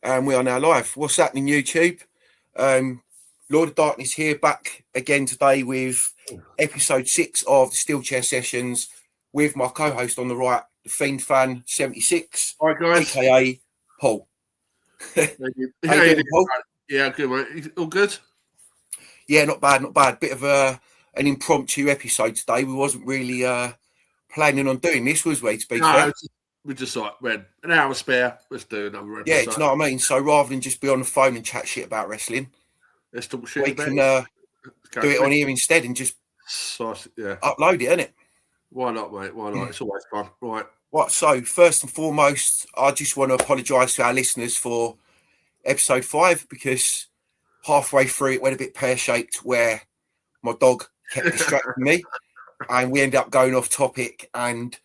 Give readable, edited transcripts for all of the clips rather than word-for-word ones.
And we are now live. What's happening, YouTube? Lord of Darkness here, back again today with episode 6 of the Steel Chair Sessions with my co-host on the right, the Fiend Fan 76, hi guys, aka Paul. Thank you. How you doing, Paul? Yeah, good mate. All good? Yeah, not bad, not bad. Bit of an impromptu episode today. We wasn't really planning on doing this, was we, to be fair? We just like, man, an hour spare. Let's do another episode. Yeah, do you know what I mean? So rather than just be on the phone and chat shit about wrestling, let's talk shit we about can it. Do it on here instead and just upload it, innit? Why not, mate? Why not? It's always fun. Right. So first and foremost, I just want to apologise to our listeners for episode 5 because halfway through it went a bit pear-shaped where my dog kept distracting me and we ended up going off topic, and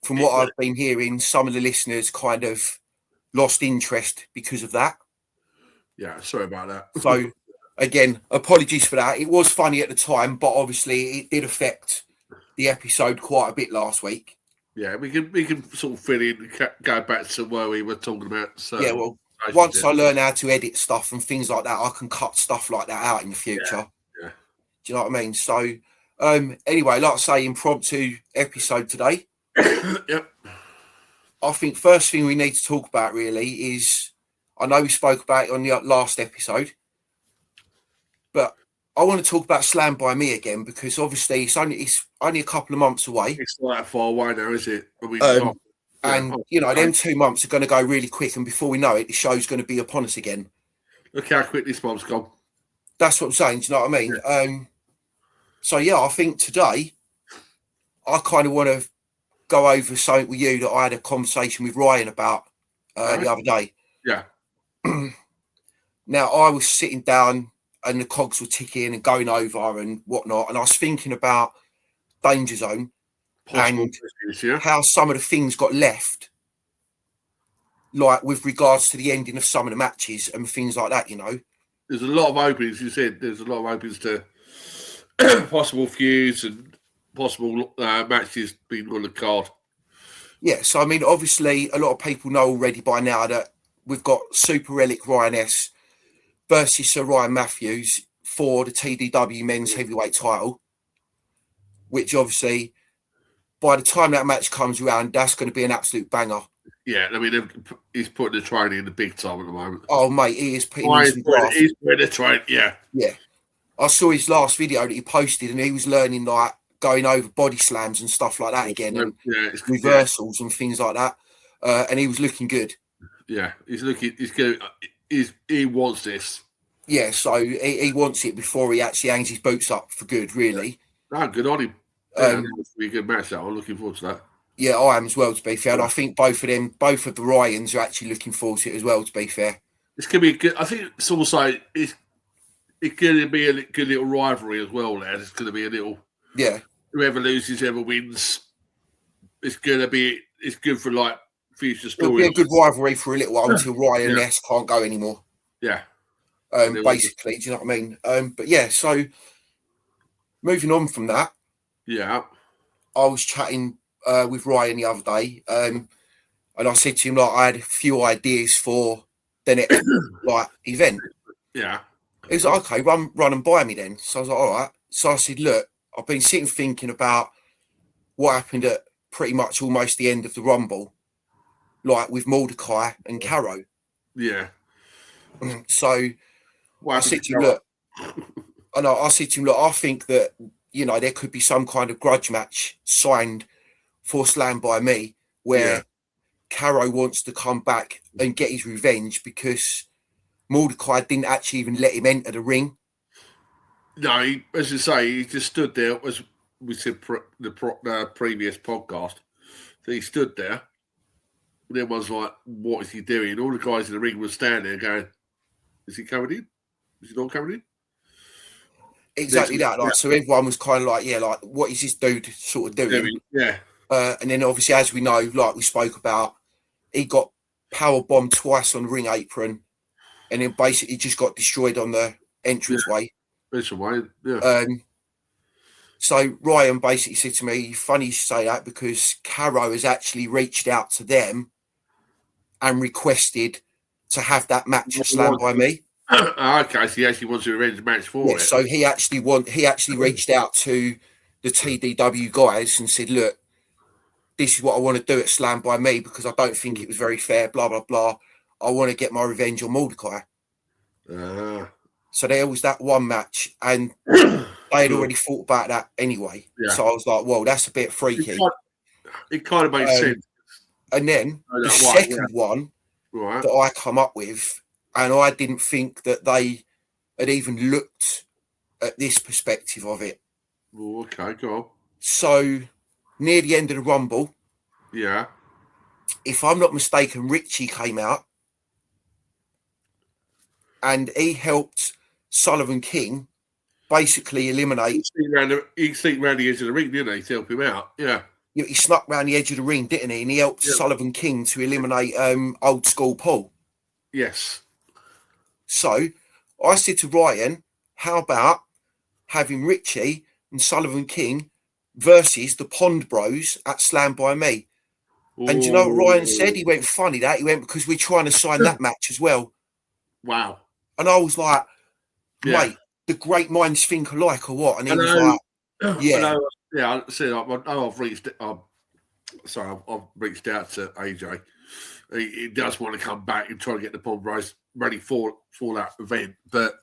from what I've been hearing, some of the listeners kind of lost interest because of that. Yeah, sorry about that. So, again, apologies for that. It was funny at the time, but obviously it did affect the episode quite a bit last week. Yeah, we can sort of fill in, go back to where we were talking about. So yeah, well, once I learn how to edit stuff and things like that, I can cut stuff like that out in the future. Yeah. Do you know what I mean? So, anyway, like I say, impromptu episode today. Yep. I think first thing we need to talk about really is, I know we spoke about it on the last episode, but I want to talk about Slam by Me again because obviously it's only a couple of months away. It's not that far away now, is it? You know, them 2 months are going to go really quick, and before we know it, the show's going to be upon us again. Look how quick this month's gone. That's what I'm saying. Do you know what I mean? Yeah. So yeah, I think today I kind of want to go over something with you that I had a conversation with Ryan about the other day. Yeah. Now, I was sitting down and the cogs were ticking and going over and whatnot, and I was thinking about Danger Zone and how some of the things got left, like with regards to the ending of some of the matches and things like that, you know. There's a lot of openings, you said. There's a lot of openings to possible feuds and possible matches being on the card. Yeah, so I mean, obviously, a lot of people know already by now that we've got Super Relic Ryan S versus Sir Ryan Matthews for the TDW men's heavyweight title, which obviously, by the time that match comes around, that's going to be an absolute banger. Yeah, I mean, he's putting the training in the big time at the moment. Oh, mate, he is putting in some graft. He's putting the training, yeah. Yeah. I saw his last video that he posted, and he was learning, like, going over body slams and stuff like that again, and reversals and things like that. And he was looking good. Yeah, he wants this. Yeah, so he wants it before he actually hangs his boots up for good, really. Yeah. Oh, good on him. It's be a good match, that. I'm looking forward to that. Yeah, I am as well, to be fair. And I think both of the Ryans are actually looking forward to it as well, to be fair. It's going to be good. I think it's also, it's going to be a good little rivalry as well, lad. It's going to be a little... Yeah. Whoever loses, whoever wins. It's good for, like, future stories. It'll be a good rivalry for a little while until Ryan S can't go anymore. Yeah. Basically, do you know what I mean? But yeah, so moving on from that. Yeah. I was chatting with Ryan the other day, and I said to him, like, I had a few ideas for the next like event. Yeah. He was like, okay, run and buy me then. So I was like, all right. So I said, look, I've been sitting thinking about what happened at pretty much almost the end of the Rumble, like with Mordecai and Caro. Yeah. So I said to him, look, I think that, you know, there could be some kind of grudge match signed for Slam by Me where Caro wants to come back and get his revenge because Mordecai didn't actually even let him enter the ring. No, as you say, he just stood there, as we said the previous podcast. So he stood there. And everyone's like, what is he doing? All the guys in the ring were standing there going, is he coming in? Is he not coming in? Exactly that. Like, so everyone was kind of like, yeah, like, what is this dude sort of doing? Yeah. And then obviously, as we know, like we spoke about, he got power bombed twice on the ring apron and then basically just got destroyed on the entranceway. Yeah. So Ryan basically said to me, funny you say that because Caro has actually reached out to them and requested to have that match at Slam by Me. Okay, so he actually wants a revenge match for it. So he actually reached out to the TDW guys and said, look, this is what I want to do at Slam by Me because I don't think it was very fair, blah, blah, blah. I want to get my revenge on Mordecai. So there was that one match, and they had already thought about that anyway. Yeah. So I was like, well, that's a bit freaky. It kind of makes sense. And then the second one that I come up with, and I didn't think that they had even looked at this perspective of it. Oh, okay, go on. So near the end of the Rumble, if I'm not mistaken, Richie came out and he helped Sullivan King basically eliminate. He sneaked around the edge of the ring, didn't he, to help him out? Yeah. He snuck around the edge of the ring, didn't he? And he helped Sullivan King to eliminate Old School Paul. Yes. So I said to Ryan, how about having Richie and Sullivan King versus the Pond Bros at Slam by Me? Ooh. And do you know what Ryan said? He went, funny that. He went, because we're trying to sign that match as well. Wow. And I was like, mate, the great minds think alike or what? And he was like, yeah. I said, I've reached out to AJ. He does want to come back and try to get the Pond Bros ready for that event. But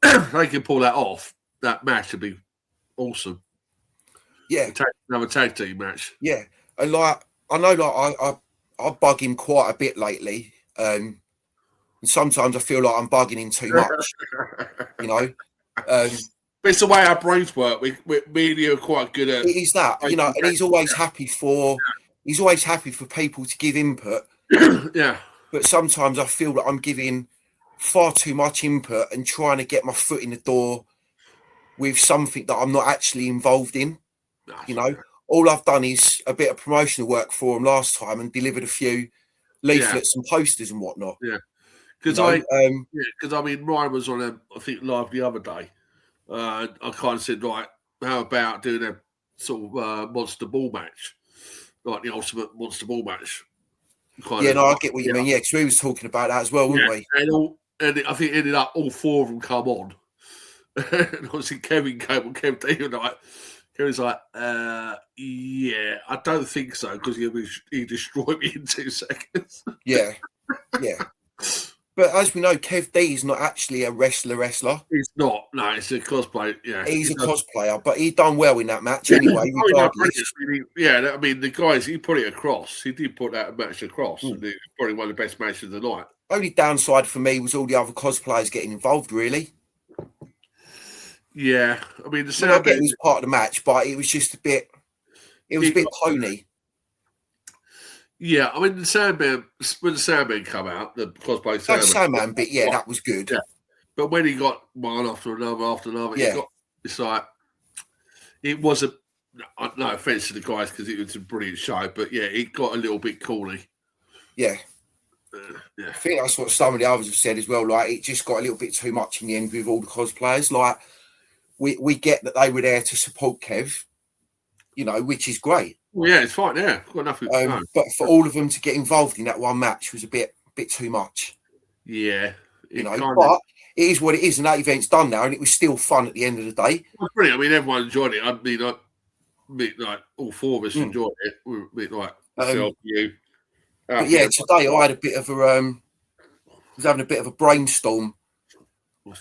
they can pull that off. That match would be awesome. Yeah. Another tag team match. Yeah. And like, I know like I bug him quite a bit lately. And sometimes I feel like I'm bugging him too much. You know? But it's the way our brains work. We and you are quite good at it. Is that, you know, and he's always happy for people to give input. Yeah. But sometimes I feel that I'm giving far too much input and trying to get my foot in the door with something that I'm not actually involved in. You know, all I've done is a bit of promotional work for him last time and delivered a few leaflets and posters and whatnot. Yeah. Because I mean, Ryan was on I think live the other day. I kind of said, right, how about doing a sort of monster ball match, like the ultimate monster ball match? I get what you mean. Yeah, because we was talking about that as well, weren't we? And I think it ended up all four of them come on. And obviously Kevin came on, Kevin's like, yeah, I don't think so, because he destroyed me in 2 seconds. Yeah. But as we know, Kev D is not actually a wrestler. He's not. No, it's a cosplay. Yeah, he's a cosplayer, but he done well in that match anyway. Regardless. Yeah, I mean, the guys, he put it across. He did put that match across. And it was probably one of the best matches of the night. Only downside for me was all the other cosplayers getting involved, really. Yeah, I mean, I get it was part of the match, but it was just a bit. It was a bit pony. Yeah, I mean, when the Sandman come out, the cosplay Sandman. That Sandman bit, that was good. Yeah. But when he got one after another, it's like, it wasn't, no offense to the guys, because it was a brilliant show, but it got a little bit corny. Yeah. I think that's what some of the others have said as well. Like, it just got a little bit too much in the end with all the cosplayers. Like, we get that they were there to support Kev, you know, which is great. Well, yeah, it's fine. Yeah, got nothing. But for all of them to get involved in that one match was a bit too much. Yeah, you know. But it is what it is, and that event's done now, and it was still fun at the end of the day. Well, brilliant. I mean, everyone enjoyed it. I mean, like all four of us enjoyed it. Like myself, you. But today I had a bit of a was having a bit of a brainstorm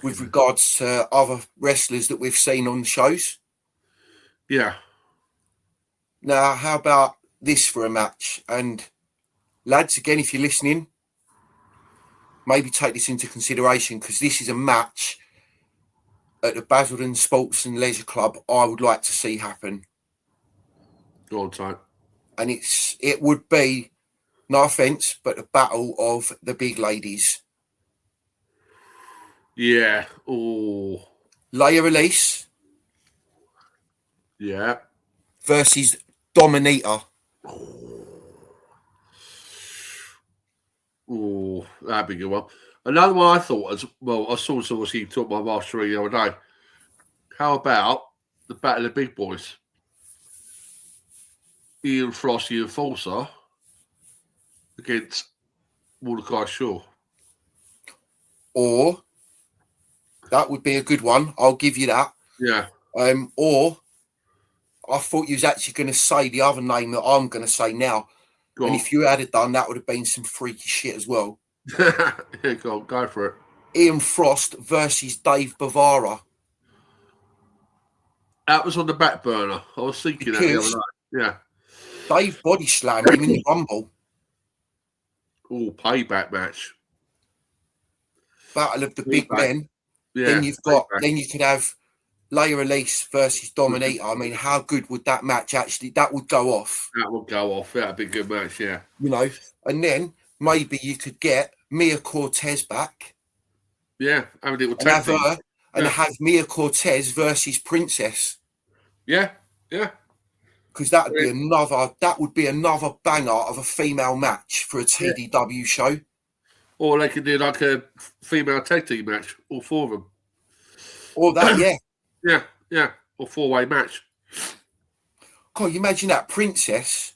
with regards to other wrestlers that we've seen on the shows. Yeah. Now, how about this for a match? And lads, again, if you're listening, maybe take this into consideration, because this is a match at the Basildon Sports and Leisure Club I would like to see happen. Go on, time. And it would be, no offence, but the battle of the big ladies. Yeah. Oh. Leia Elise. Yeah. Versus Dominator. Oh, that'd be a good one. Another one I thought as well, I saw someone talk my mastery the other day. How about the Battle of the Big Boys? Ian Frost, Ian Forcer against Mordecai Shaw. Or that would be a good one. I'll give you that. Yeah. Or I thought you was actually going to say the other name that I'm going to say now. Go and on. if you had it done, that would have been some freaky shit as well. Yeah, go on, go for it. Ian Frost versus Dave Bavara. That was on the back burner. I was thinking that the other night. Yeah. Dave body slammed him in the Rumble. Oh, payback match. Battle of the big men. Yeah. Then you've got. Then you could have Leia Elise versus Dominator. I mean, how good would that match actually? That would go off. That would go off. That'd be a good match. Yeah. You know, and then maybe you could get Mia Cortez back. Yeah, I mean, it would and have her and have Mia Cortez versus Princess. Yeah, yeah. Because that would be another banger of a female match for a TDW show. Or they could do like a female tag team match, all four of them. Or that, yeah. Yeah. Or four-way match. God, you imagine that Princess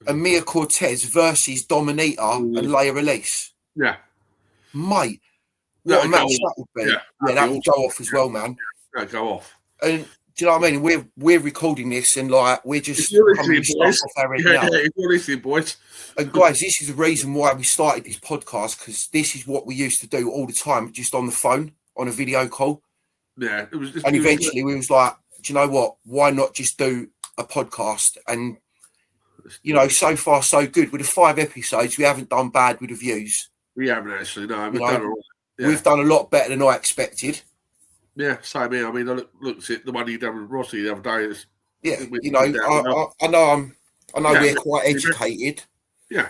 and Mia Cortez versus Dominator and Leia Elise. Yeah. Mate, what a match that would be. Yeah, that would go off as well, man. That'd go off. And do you know what I mean? We're recording this and like we're just listening, if you're listening, boys. And guys, this is the reason why we started this podcast, because this is what we used to do all the time, just on the phone, on a video call. Yeah, it was. And eventually, we was like, do you know what? Why not just do a podcast? And you know, so far so good. With the 5 episodes, we haven't done bad with the views. We haven't actually. No, we've done a lot better than I expected. Yeah, same here. I mean, I looked at the one you done with Rossi the other day. I know we're quite educated. Yeah.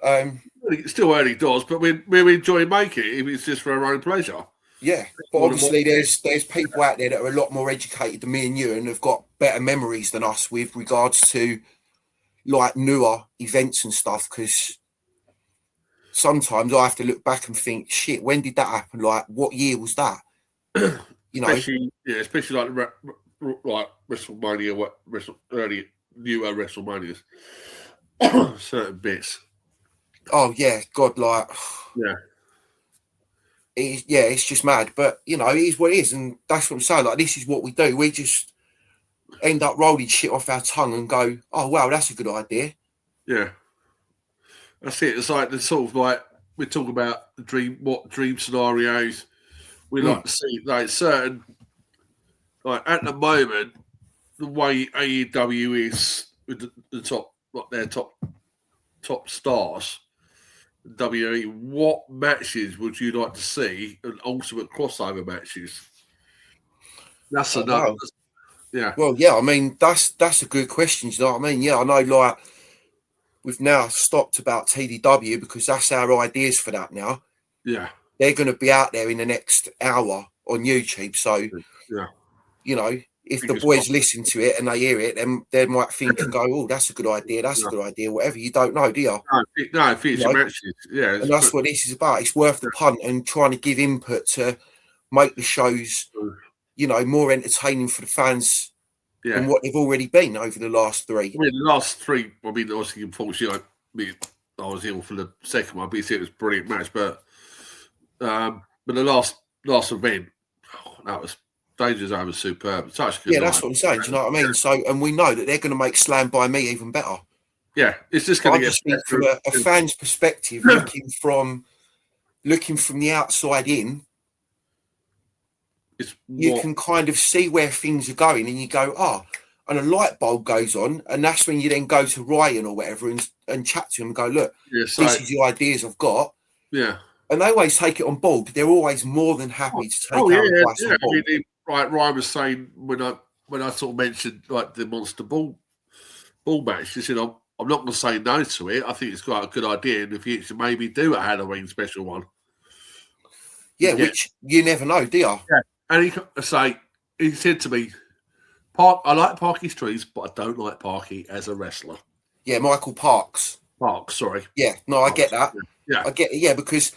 It's still early doors, but we're enjoying making it if it's just for our own pleasure. Yeah, but obviously there's people out there that are a lot more educated than me and you and have got better memories than us with regards to like newer events and stuff, because sometimes I have to look back and think, shit, when did that happen? Like, what year was that? You know, especially like WrestleMania, early newer WrestleManias, certain bits. Oh yeah, God, like it's just mad. But you know, it is what it is, and that's what I'm saying. Like, this is what we do. We just end up rolling shit off our tongue and go, "Oh wow, that's a good idea." Yeah, that's it. It's like the sort of like we talk about what dream scenarios we like to see. Like certain, like at the moment, the way AEW is with the top, like their top stars. WWE, what matches would you like to see an ultimate crossover matches? That's another. Yeah. Well, yeah, I mean that's a good question. You know what I mean? Yeah, I know. Like, we've now stopped about TDW because that's our ideas for that now. Yeah. They're going to be out there in the next hour on YouTube. So, you know, if the boys listen to it and they hear it, then they might think and go, "Oh, that's a good idea. That's a good idea." Whatever, you don't know, do you? No, future matches. Yeah, and that's what this is about. It's worth the punt and trying to give input to make the shows, you know, more entertaining for the fans than what they've already been over the last 3. I mean, the last 3. I mean, obviously, unfortunately, I was ill for the second one. But it was a brilliant match. But the last event, that was. Danger Zone was superb. Such good. Yeah, that's what I'm saying. Do you know what I mean? So, and we know that they're going to make Slam by Me even better. Yeah, it's just going to get from a fan's perspective, looking from the outside in. You can kind of see where things are going, and you go, and a light bulb goes on, and that's when you then go to Ryan or whatever and chat to him and go, look, this is the ideas I've got. Yeah, and they always take it on board. They're always more than happy to take our advice on board. I mean, right, Ryan was saying when I sort of mentioned like the Monster Ball match, he said, I'm not going to say no to it. I think it's quite a good idea in the future. Maybe do a Halloween special one. Yeah, which you never know, do you? Yeah, and he said to me, I like Parky's trees, but I don't like Parky as a wrestler. Yeah, Michael Parks. Sorry. Yeah, no, I get that. Yeah, I get it. Yeah, because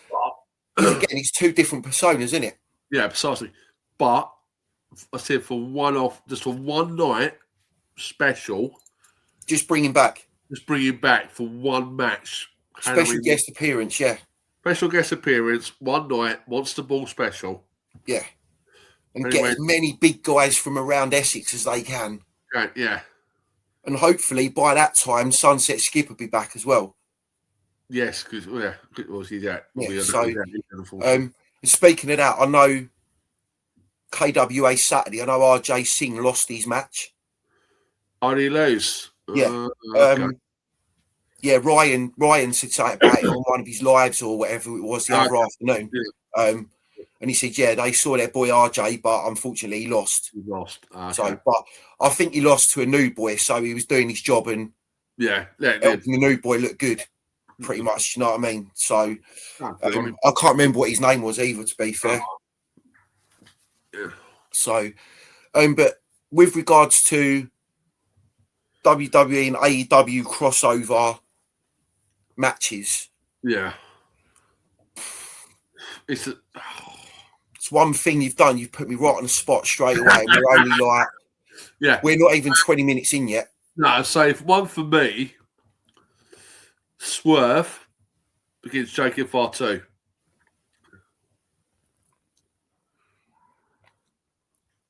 again, it's 2 different personas, isn't it? Yeah, precisely. But I said for one night special. Just bring him back. Just bring him back for one match. Special guest appearance, yeah. Special guest appearance, one night, Monster Ball special. Yeah. And And get as many big guys from around Essex as they can. Yeah. And hopefully by that time, Sunset Skip will be back as well. Yes, because he's out. Yeah, so, speaking of that, I know KWA Saturday, I know RJ Singh lost his match. Oh, did he lose? Yeah. Okay. Yeah, Ryan said something about it on one of his lives or whatever it was the other afternoon. Yeah. And he said, yeah, they saw their boy RJ, but unfortunately he lost. He lost. Okay. So, but I think he lost to a new boy, so he was doing his job and helping the new boy look good, pretty much. You know what I mean? So, I can't remember what his name was either, to be fair. Yeah. So, but with regards to WWE and AEW crossover matches, yeah, it's one thing you've done. You've put me right on the spot straight away. And we're only like, we're not even 20 minutes in yet. No, so one for me, Swerve against JK2.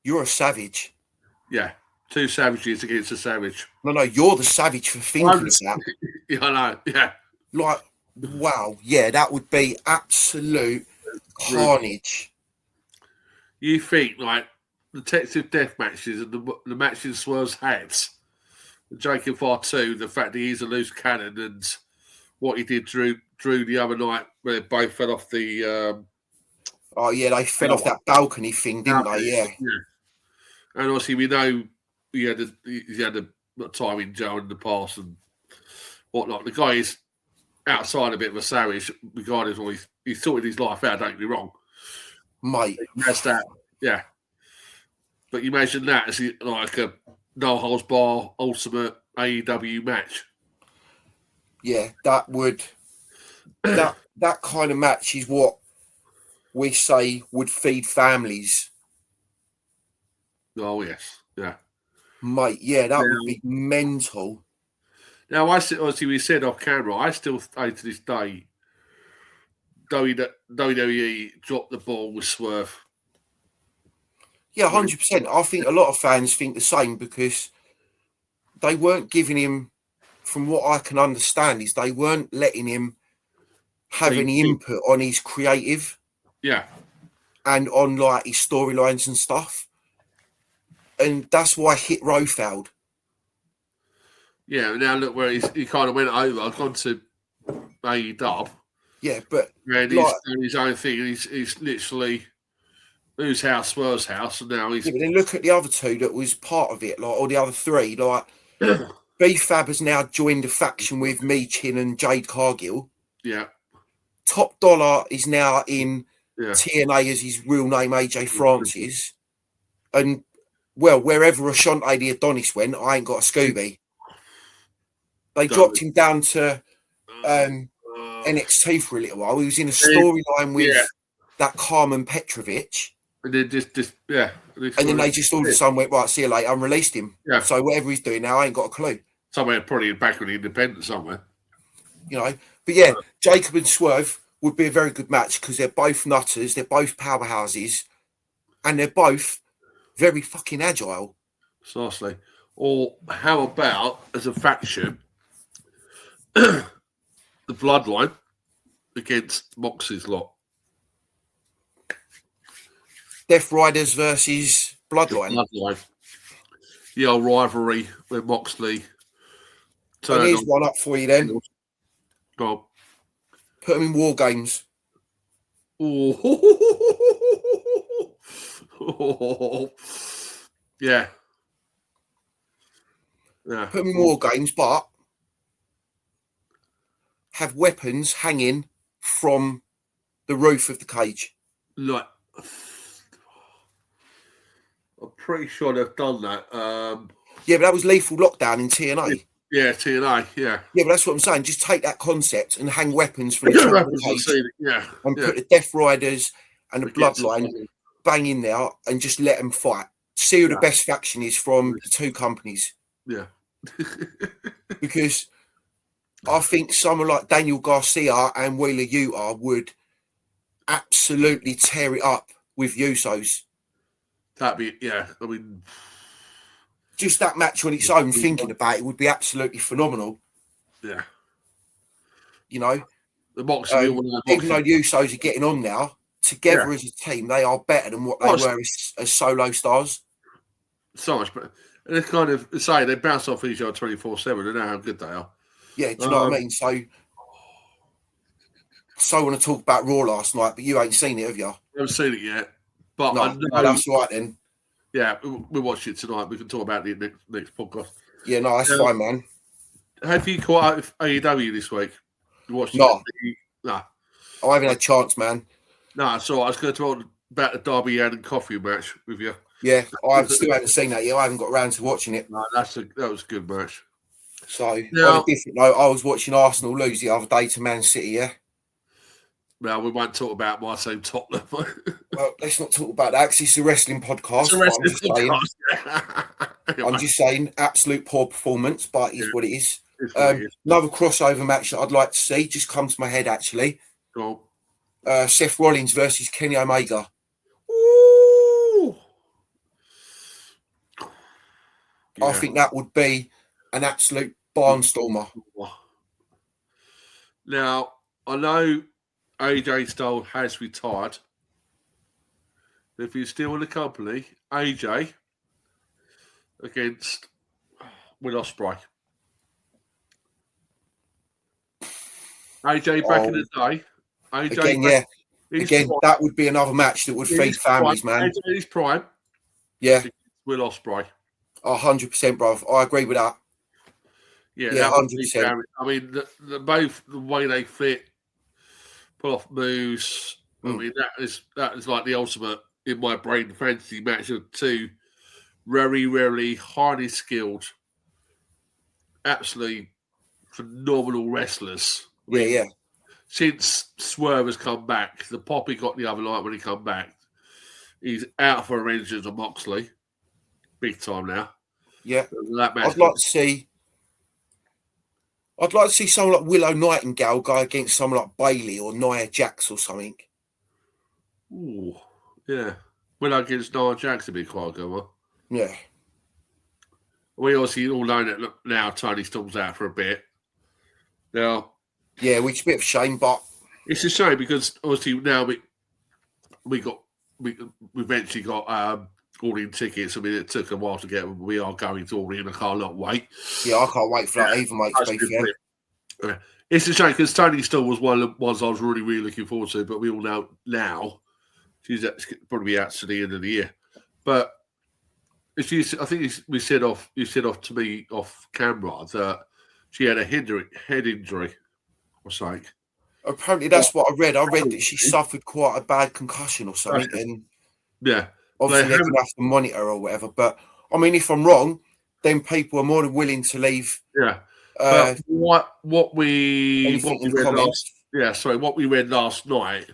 You're a savage. Yeah, two savages against a savage. No, you're the savage for thinking of that. Yeah, I know. Yeah, like, wow, yeah, that would be absolute carnage. You think like detective death matches and the matches Swerve's had, JK2, the fact that he's a loose cannon and what he did drew the other night where they both fell off the. Oh yeah, they fell off that balcony thing, didn't they? Yeah. And obviously, we know he had a time in jail in the past and whatnot. The guy is outside a bit of a savage, regardless of he's sorted his life out. Don't get me wrong, mate. That's that. Yeah. But you imagine that as like a no holds bar ultimate AEW match. Yeah, that would that kind of match is what we say would feed families. Oh yes, yeah, mate. Yeah, that would be mental. Now, obviously we said off camera, I still say to this day, WWE dropped the ball with Swerve. Yeah, 100%. I think a lot of fans think the same because they weren't giving him, from what I can understand, is they weren't letting him have any input on his creative. Yeah. And on like his storylines and stuff. And that's why Hit Row failed. Yeah, now look where he kind of went over, gone to AEW. Yeah, but and he's doing his own thing. He's literally whose house, Swerve's house, and now he's. Yeah, but then look at the other two that was part of it, like, or the other three. Like, B-Fab has now joined a faction with Meechin and Jade Cargill. Yeah. Top Dollar is now in TNA as his real name, AJ Francis. And, well, wherever Ashante the Adonis went, I ain't got a Scooby. They dropped him down to NXT for a little while. He was in a storyline with that Carmen Petrovic. And then and then they just all of a sudden went, right, see you later, and released him. Yeah. So whatever he's doing now, I ain't got a clue. Somewhere probably back with the independent somewhere. You know, but yeah, Jacob and Swerve would be a very good match because they're both nutters, they're both powerhouses, and they're both very fucking agile. Precisely. Or how about, as a faction, the Bloodline against Moxie's lot? Death Riders versus Bloodline. The old rivalry with Moxley. And here's one up for you then. Go. Put them in War Games. Yeah. Put them in War Games, but have weapons hanging from the roof of the cage. Like, I'm pretty sure they've done that. Yeah, but that was Lethal Lockdown in TNA. Yeah, TNA, yeah. Yeah, but that's what I'm saying. Just take that concept and hang weapons from the top of the cage. And put the Death Riders and the Bloodline bang in there and just let them fight. See who the best faction is from the two companies. Yeah. Because I think someone like Daniel Garcia and Wheeler Yuta would absolutely tear it up with Usos. That'd be, yeah. I mean, just that match on its own, thinking about it, would be absolutely phenomenal. Yeah. You know, the boxing, even though the Usos are getting on now, together as a team, they are better than what they were as solo stars. So much better. And it's kind of, say, they bounce off each other 24/7. They know how good they are. Yeah, do you know what I mean? So I want to talk about Raw last night, but you ain't seen it, have you? I haven't seen it yet. But no, that's right then. Yeah, we'll watch it tonight. We can talk about it next podcast. Yeah, no, that's fine, man. Have you caught up with AEW this week? You watched no. No. I haven't had a chance, man. No, so I was going to talk about the Darby Allin Coffee match with you. Yeah, I still haven't seen that yet. I haven't got around to watching it. No, that was a good match. So, now, on a different note, I was watching Arsenal lose the other day to Man City, yeah? Well, we won't talk about my same Tottenham. Well, let's not talk about that because it's a wrestling podcast. I'm just saying, absolute poor performance, but it's what it is. Another crossover match that I'd like to see just come to my head, actually. Cool. Seth Rollins versus Kenny Omega. Ooh. Yeah. I think that would be an absolute barnstormer. Now, I know AJ Styles has retired. If he's still in the company, AJ against Will Ospreay. AJ back in the day. AJ again, yeah. Again, that would be another match that would feed families, man. AJ in his prime. Yeah. Will Ospreay. 100%, bro. I agree with that. Yeah, 100%. I mean, both the way they fit, pull off moves. I mean, that is like the ultimate in my brain fantasy match of two very, very highly skilled, absolutely phenomenal wrestlers. I mean, yeah. Since Swerve has come back, the pop he got the other night when he come back, he's out for revenge on Moxley, big time now. Yeah, I'd like to see someone like Willow Nightingale go against someone like Bailey or Nia Jax or something. Ooh, yeah. Willow against Nia Jax would be quite a good one. Yeah. We obviously all know that now Tony Storm's out for a bit. Now, yeah, which is a bit of a shame, but it's a shame because obviously now we eventually got all in tickets. I mean, it took a while to get them. We are going to all in. I can't wait. Yeah, I can't wait for that either, mate. To be fair. It's a shame because Tony Storm was one of the ones I was really, really looking forward to. But we all know now she's probably out to the end of the year. But I think you said off to me off camera that she had a head injury or something. Apparently, that's what I read. I read that she suffered quite a bad concussion or something, and yeah, obviously they're going to have to monitor her or whatever. But I mean, if I'm wrong, then people are more than willing to leave. Yeah. But what we read last night.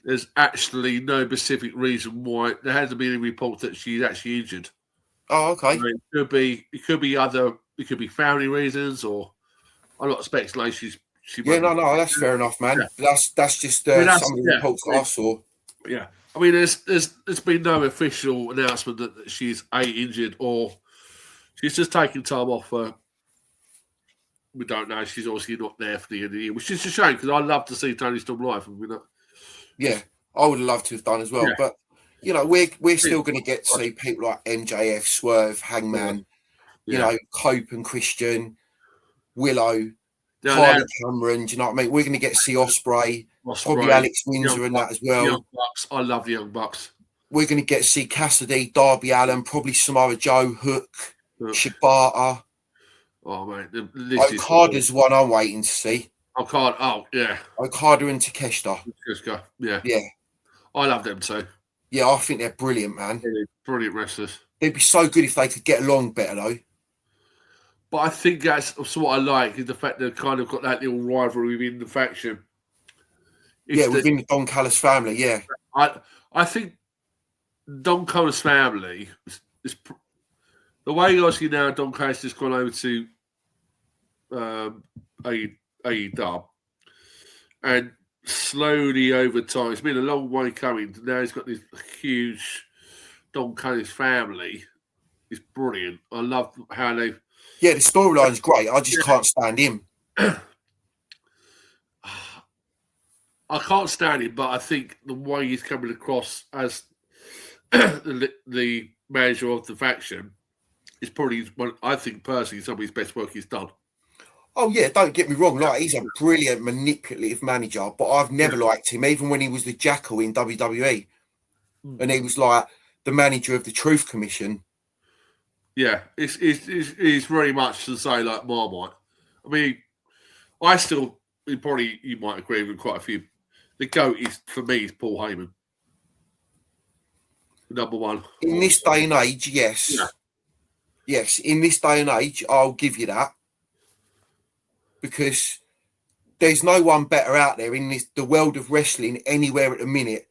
There's actually no specific reason why. There hasn't been any reports that she's actually injured. Oh, okay. I mean, it could be family reasons, or I'm not speculating. No, that's fair enough, man. Yeah. That's just some of the reports I saw. Yeah, I mean, there's been no official announcement that she's injured or she's just taking time off. We don't know. She's obviously not there for the end of the year, which is a shame because I'd love to see Tony Storm live. Yeah, I would have loved to have done as well, but we're still going to get to see people like MJF, Swerve, Hangman, you know, Cope and Christian, Willow, Harley Cameron. Do you know what I mean? We're going to get to see Ospreay, probably Alex Windsor and that as well. Young Bucks. I love the Young Bucks. We're going to get to see Cassidy, Darby Allin, probably Samoa Joe, Hook, Shibata. Oh man, Okada's one I'm waiting to see. Okada, Okada and Takeshita. Yeah. I love them too. Yeah, I think they're brilliant, man. Brilliant wrestlers. They'd be so good if they could get along better, though. But I think that's what I like is the fact they've kind of got that little rivalry within the faction. Within the Don Callis family, yeah. I think Don Callis family is the way obviously now Don Callis has gone over to AEW, and slowly over time, it's been a long way coming. Now he's got this huge Don Callis family. It's brilliant. I love how they. Yeah, the storyline's great. I just can't stand him. I can't stand him, but I think the way he's coming across as the manager of the faction is probably, I think personally, some of his best work he's done. Oh yeah, don't get me wrong. Like, he's a brilliant manipulative manager, but I've never liked him, even when he was the Jackal in WWE, and he was like the manager of the Truth Commission. Yeah, it's very much to say like Marmite. I mean, you might agree with quite a few. The GOAT is, for me, is Paul Heyman. Number one. In this day and age, yes. Yeah. Yes, in this day and age, I'll give you that. Because there's no one better out there in the world of wrestling anywhere at the minute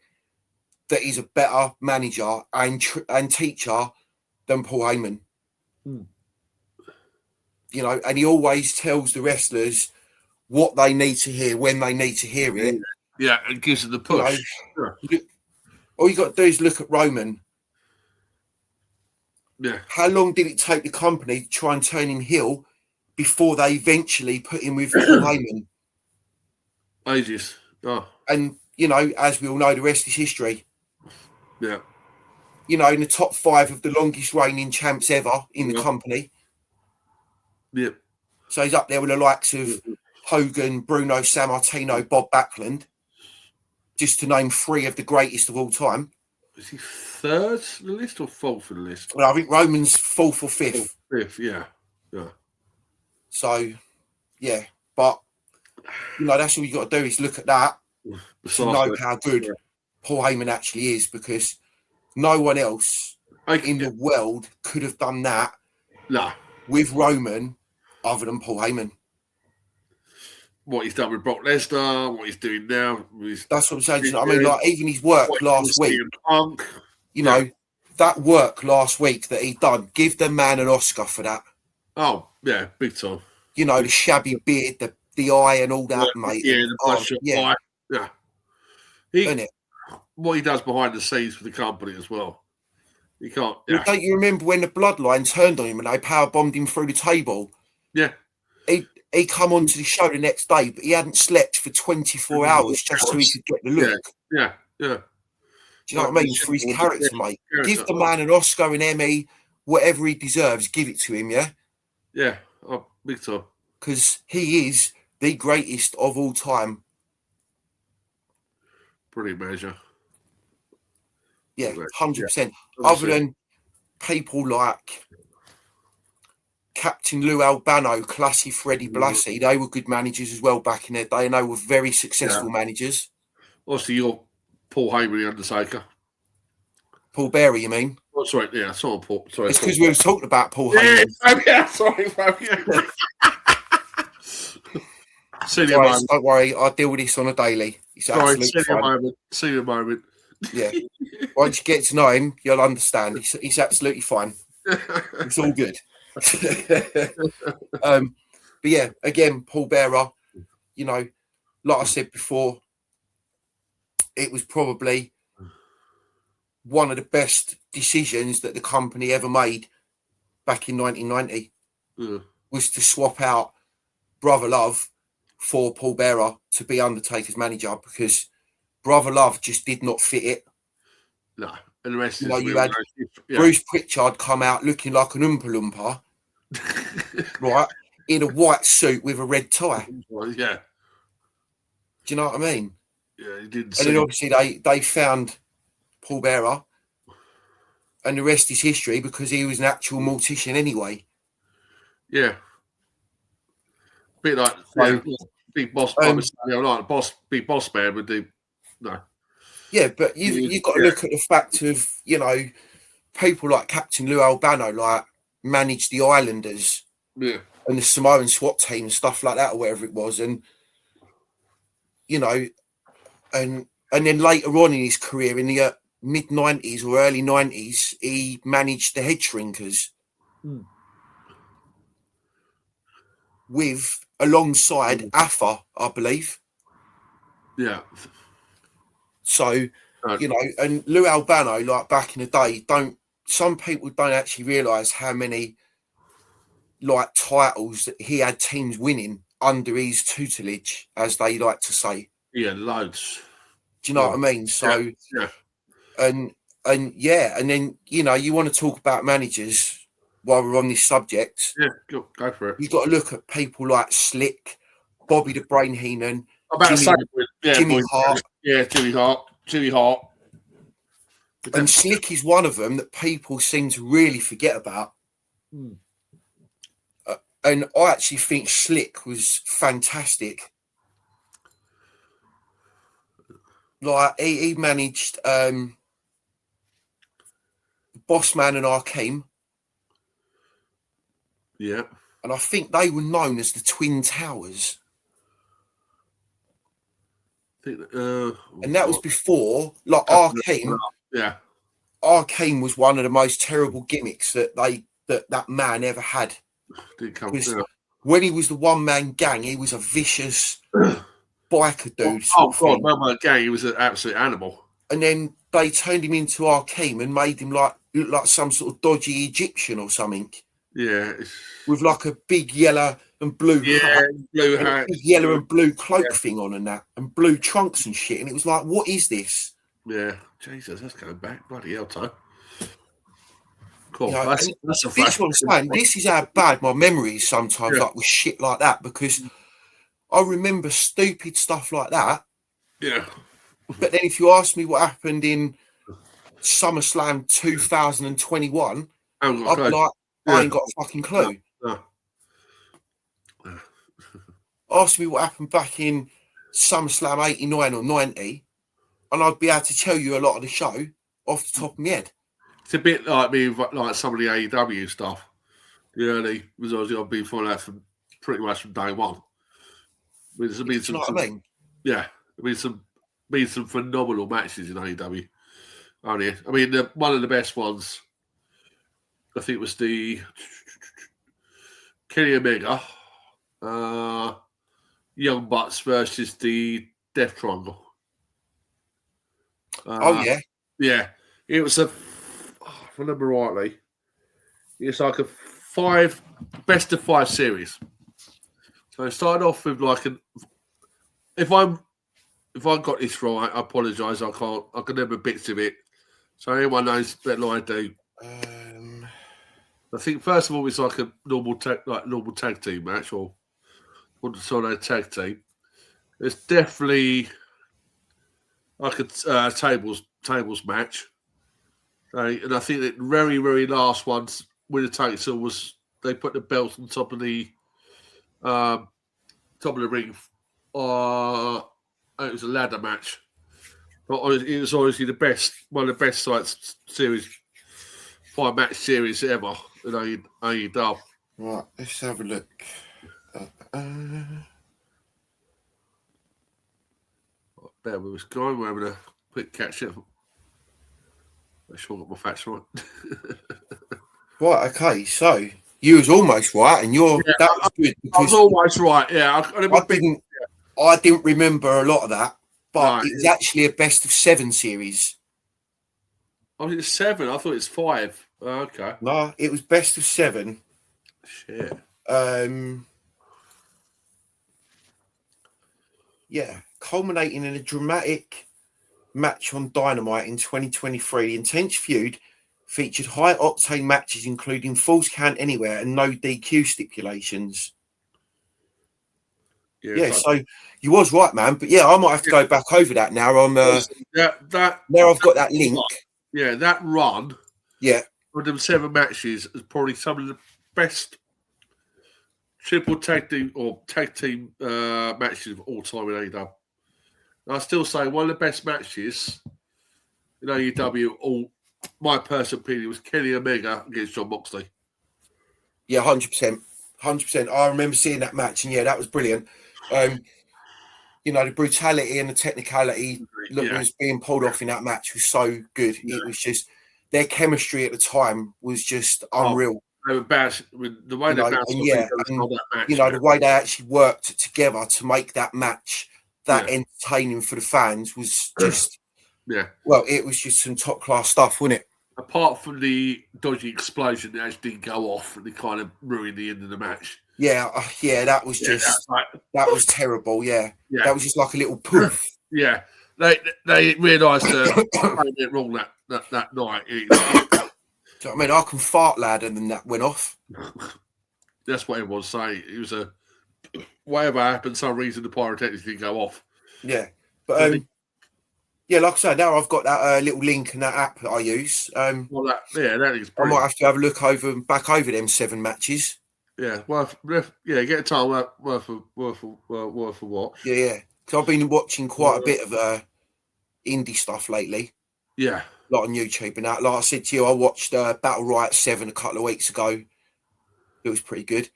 that is a better manager and teacher than Paul Heyman. You know, and he always tells the wrestlers what they need to hear when they need to hear it. Yeah, and gives them the push. You know, all you got to do is look at Roman. Yeah. How long did it take the company to try and turn him heel before they eventually put him with Paul Heyman? Ages. Oh. And, you know, as we all know, the rest is history. Yeah. You know, in the top 5 of the longest reigning champs ever in the company. Yep. So he's up there with the likes of Hogan, Bruno Sammartino, Bob Backlund, just to name 3 of the greatest of all time. Is he 3rd on the list or 4th on the list? Well, I think Roman's 4th or 5th. 5th, yeah. Yeah. So, yeah. But, you know, that's all you got to do is look at that to know how good Paul Heyman actually is, because no one else in the world could have done that with Roman other than Paul Heyman. What he's done with Brock Lesnar, what he's doing now. That's what I'm saying. You know what I mean? Like, even his work last week, you know, that work last week that he done, give the man an Oscar for that. Oh, yeah, big time. You know, the shabby beard, the eye and all that, mate. Yeah, the bloodshot eye. Yeah. Isn't it? What he does behind the scenes for the company as well. He can't. Yeah. Don't you remember when the Bloodline turned on him and they power bombed him through the table? Yeah. He come onto the show the next day, but he hadn't slept for 24 hours just so he could get the look. Yeah. Do you know what I mean? For his character, mate. Give the man an Oscar, an Emmy, whatever he deserves, give it to him, yeah? Yeah, big time. Because he is the greatest of all time. Brilliant measure. Yeah, 100%. Other than people like Captain Lou Albano, Classy Freddie Blassie, they were good managers as well back in their day, and they were very successful managers. Obviously, you're Paul Heyman, the Undertaker. Paul Bearer, you mean? Oh, sorry, yeah, Paul. Sorry, it's because we were talking about Paul Heyman. Yeah, sorry. Don't worry, I deal with this on a daily. It's absolutely fine. See you a moment. Yeah. Once you get to know him, you'll understand. He's absolutely fine. It's all good. But yeah, again, Paul Bearer, you know, like I said before, it was probably one of the best decisions that the company ever made back in 1990 was to swap out Brother Love for Paul Bearer to be Undertaker's manager, because Brother Love just did not fit it. No, and the rest you know, you had Bruce Pritchard come out looking like an Oompa Loompa, right, in a white suit with a red tie. Yeah. Do you know what I mean? Yeah, he did. And then obviously they found Paul Bearer, and the rest is history, because he was an actual mortician anyway. Yeah. Bit like big boss, big boss man would do. No. Yeah, but you've got to look at the fact of, you know, people like Captain Lou Albano, like, managed the Islanders and the Samoan SWAT team and stuff like that, or whatever it was. And, you know, and then later on in his career, in the mid-90s or early 90s, he managed the Head Shrinkers with alongside Afa, I believe. Yeah. So, and Lou Albano, like back in the day, some people don't actually realise how many like titles that he had teams winning under his tutelage, as they like to say. Yeah, loads. Do you know what I mean? So, and then you want to talk about managers while we're on this subject. Yeah, go for it. You've got to look at people like Slick, Bobby the Brain Heenan, Jimmy Hart. Yeah, Jimmy Hart. And Slick is one of them that people seem to really forget about. And I actually think Slick was fantastic. Like he managed Bossman and Arkeem. Yeah. And I think they were known as the Twin Towers. And that was before, like Arkeem. Yeah. Arkeem was one of the most terrible gimmicks that that man ever had. When he was the one-man gang, he was a vicious biker dude. God, one-man gang, he was an absolute animal. And then they turned him into Arkeem and made him look like some sort of dodgy Egyptian or something. Yeah. With like a big yellow and blue hat. Blue hat. Big yellow and blue cloak thing on and that. And blue trunks and shit. And it was like, what is this? Yeah. Jesus, that's going back. Bloody hell, time. Cool. That's a this is what I'm saying. This is how bad my memory is sometimes, like with shit like that, because I remember stupid stuff like that. Yeah. But then if you ask me what happened in SummerSlam 2021, I'd be like, I ain't got a fucking clue. No. Ask me what happened back in SummerSlam 89 or 90, and I'd be able to tell you a lot of the show off the top of my head. It's a bit like me, like some of the AEW stuff. The early results I've been following out from pretty much from day one. There's been some, what I mean? Yeah, there's been some phenomenal matches in AEW. I mean, one of the best ones, I think, was the Kenny Omega, Young Bucks versus the Death Triangle. Yeah, it was if I remember rightly, it's like a best of 5 series. So it started off with like if I got this right, I apologise. I can remember bits of it. So anyone knows better than I do. I think first of all it's like a normal tag team match or solo tag team. It's definitely like a tables match. And I think the very, very last ones with the title was they put the belt on top of the ring. It was a ladder match, but it was obviously one of the best series, 5-match series ever in AEW. Right, let's have a look. There we was going. We're having a quick catch up. Make sure I got my facts right. Right, okay, so you was almost right, and that was good. I was almost right, yeah. I didn't remember a lot of that, but it was actually a best of 7 series. Oh, it was 7. I thought it was 5. Oh, okay. No, it was best of 7. Shit. Yeah, culminating in a dramatic match on Dynamite in 2023. The intense feud featured high-octane matches including Falls Count Anywhere and no DQ stipulations. Yeah, so you was right, man. But yeah, I might have to go back over that now. Now I've got that link. Yeah, that run. Yeah, with them 7 matches is probably some of the best triple tag team matches of all time in AEW. I still say one of the best matches in AEW, my personal opinion, was Kenny Omega against Jon Moxley. Yeah, 100%. 100%. I remember seeing that match, and yeah, that was brilliant. The brutality and the technicality that was being pulled off in that match was so good. Yeah. It was just their chemistry at the time was just unreal. They were bouncing with the way You they know, bounced. and yeah, and that match, you know the way they actually worked together to make that match that Yeah. entertaining for the fans was just Yeah. well, it was just some top class stuff, wasn't it? Apart from the dodgy explosion that actually didn't go off and it kind of ruined the end of the match. Yeah, that was just that was terrible. Yeah, Yeah. that was just like a little poof. Yeah, they realised they went wrong that night. Do you know what I mean? I can fart louder than that went off. That's what everyone's saying. It was a whatever happened. Some reason the pyrotechnics didn't go off. Yeah, but yeah, like I said, now I've got that little link and that app that I use. That is brilliant. I might have to have a look back over them 7 matches. Yeah, get a time worth of watch. Yeah, because I've been watching quite a bit of indie stuff lately. Yeah, a lot on YouTube and that. Like I said to you, I watched Battle Riot 7 a couple of weeks ago. It was pretty good.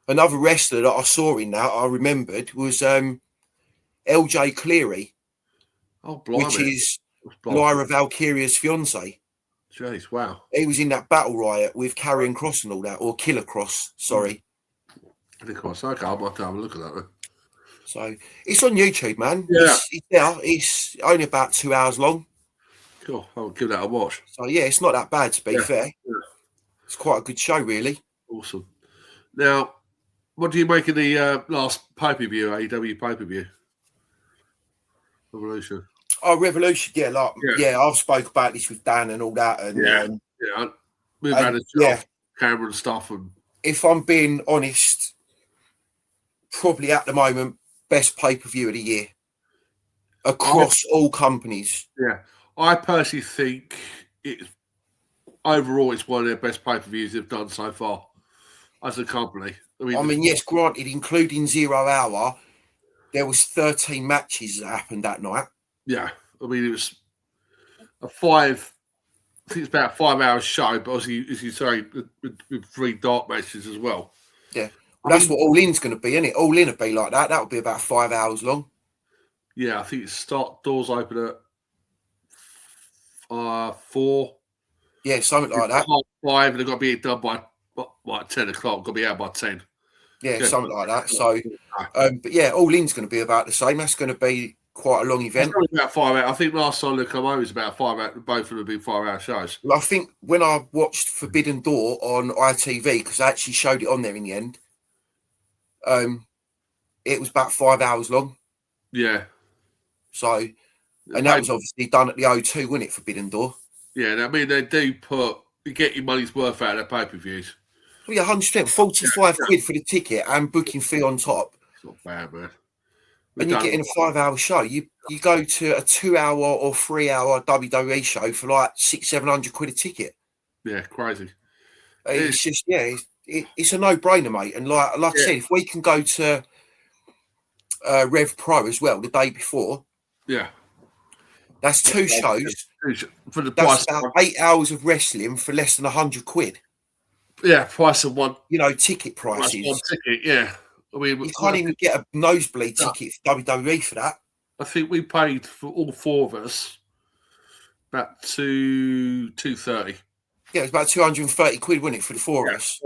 Another wrestler that I saw in that I remembered was LJ Cleary, which is Lyra Valkyria's fiance. Jeez, wow. He was in that Battle Riot with Karrion Kross and all that, or Killer Kross, sorry. Killer Kross, okay, I might have a look at that then. So it's on YouTube, man. Yeah. It's only about 2 hours long. Cool, I'll give that a watch. So yeah, it's not that bad to be fair. Yeah. It's quite a good show, really. Awesome. Now, what do you make of the last pay-per-view, AEW pay-per-view? Revolution. Oh, Revolution, yeah, I've spoke about this with Dan and all that, and we've had a chat camera and stuff. And if I'm being honest, probably at the moment best pay-per-view of the year across all companies. Yeah, I personally think it's overall it's one of their best pay-per-views they've done so far as a company. I mean, yes, granted, including 0 Hour, there was 13 matches that happened that night. Yeah, I mean, it was I think it's about a 5 hour show, but as you say, with 3 dark matches as well. Yeah, well, that's what All In's going to be, isn't it? All In will be like that. That will be about 5 hours long. Yeah, I think doors open at 4. Yeah, something like that. 5, and they've got to be done by 10 o'clock. Got to be out by 10. Yeah, something like that. So, but yeah, All In's going to be about the same. That's going to be quite a long event. It's about 5 hours. I think last time they come over was about 5 hours. Both of them have been 5 hour shows. Well, I think when I watched Forbidden Door on ITV, because I actually showed it on there in the end, it was about 5 hours long. Yeah. So, and that was obviously done at the O2, wasn't it, Forbidden Door? Yeah, I mean, they do you get your money's worth out of their pay-per-views. Well, yeah, 100%. 45 quid for the ticket and booking fee on top. It's not bad, man. And you're getting a 5 hour show. You go to a 2 hour or 3 hour WWE show for like 600-700 quid a ticket. Yeah, crazy. It's just it's a no brainer, mate. And like I said, if we can go to Rev Pro as well the day before, that's 2 shows for the that's price. About 8 hours of wrestling for less than 100 quid. Yeah, price of one. You know, ticket prices. One ticket, yeah. I mean, you can't even get a nosebleed ticket for WWE for that. I think we paid for all 4 of us about $230. Yeah, it was about 230 quid, wasn't it, for the 4 of us?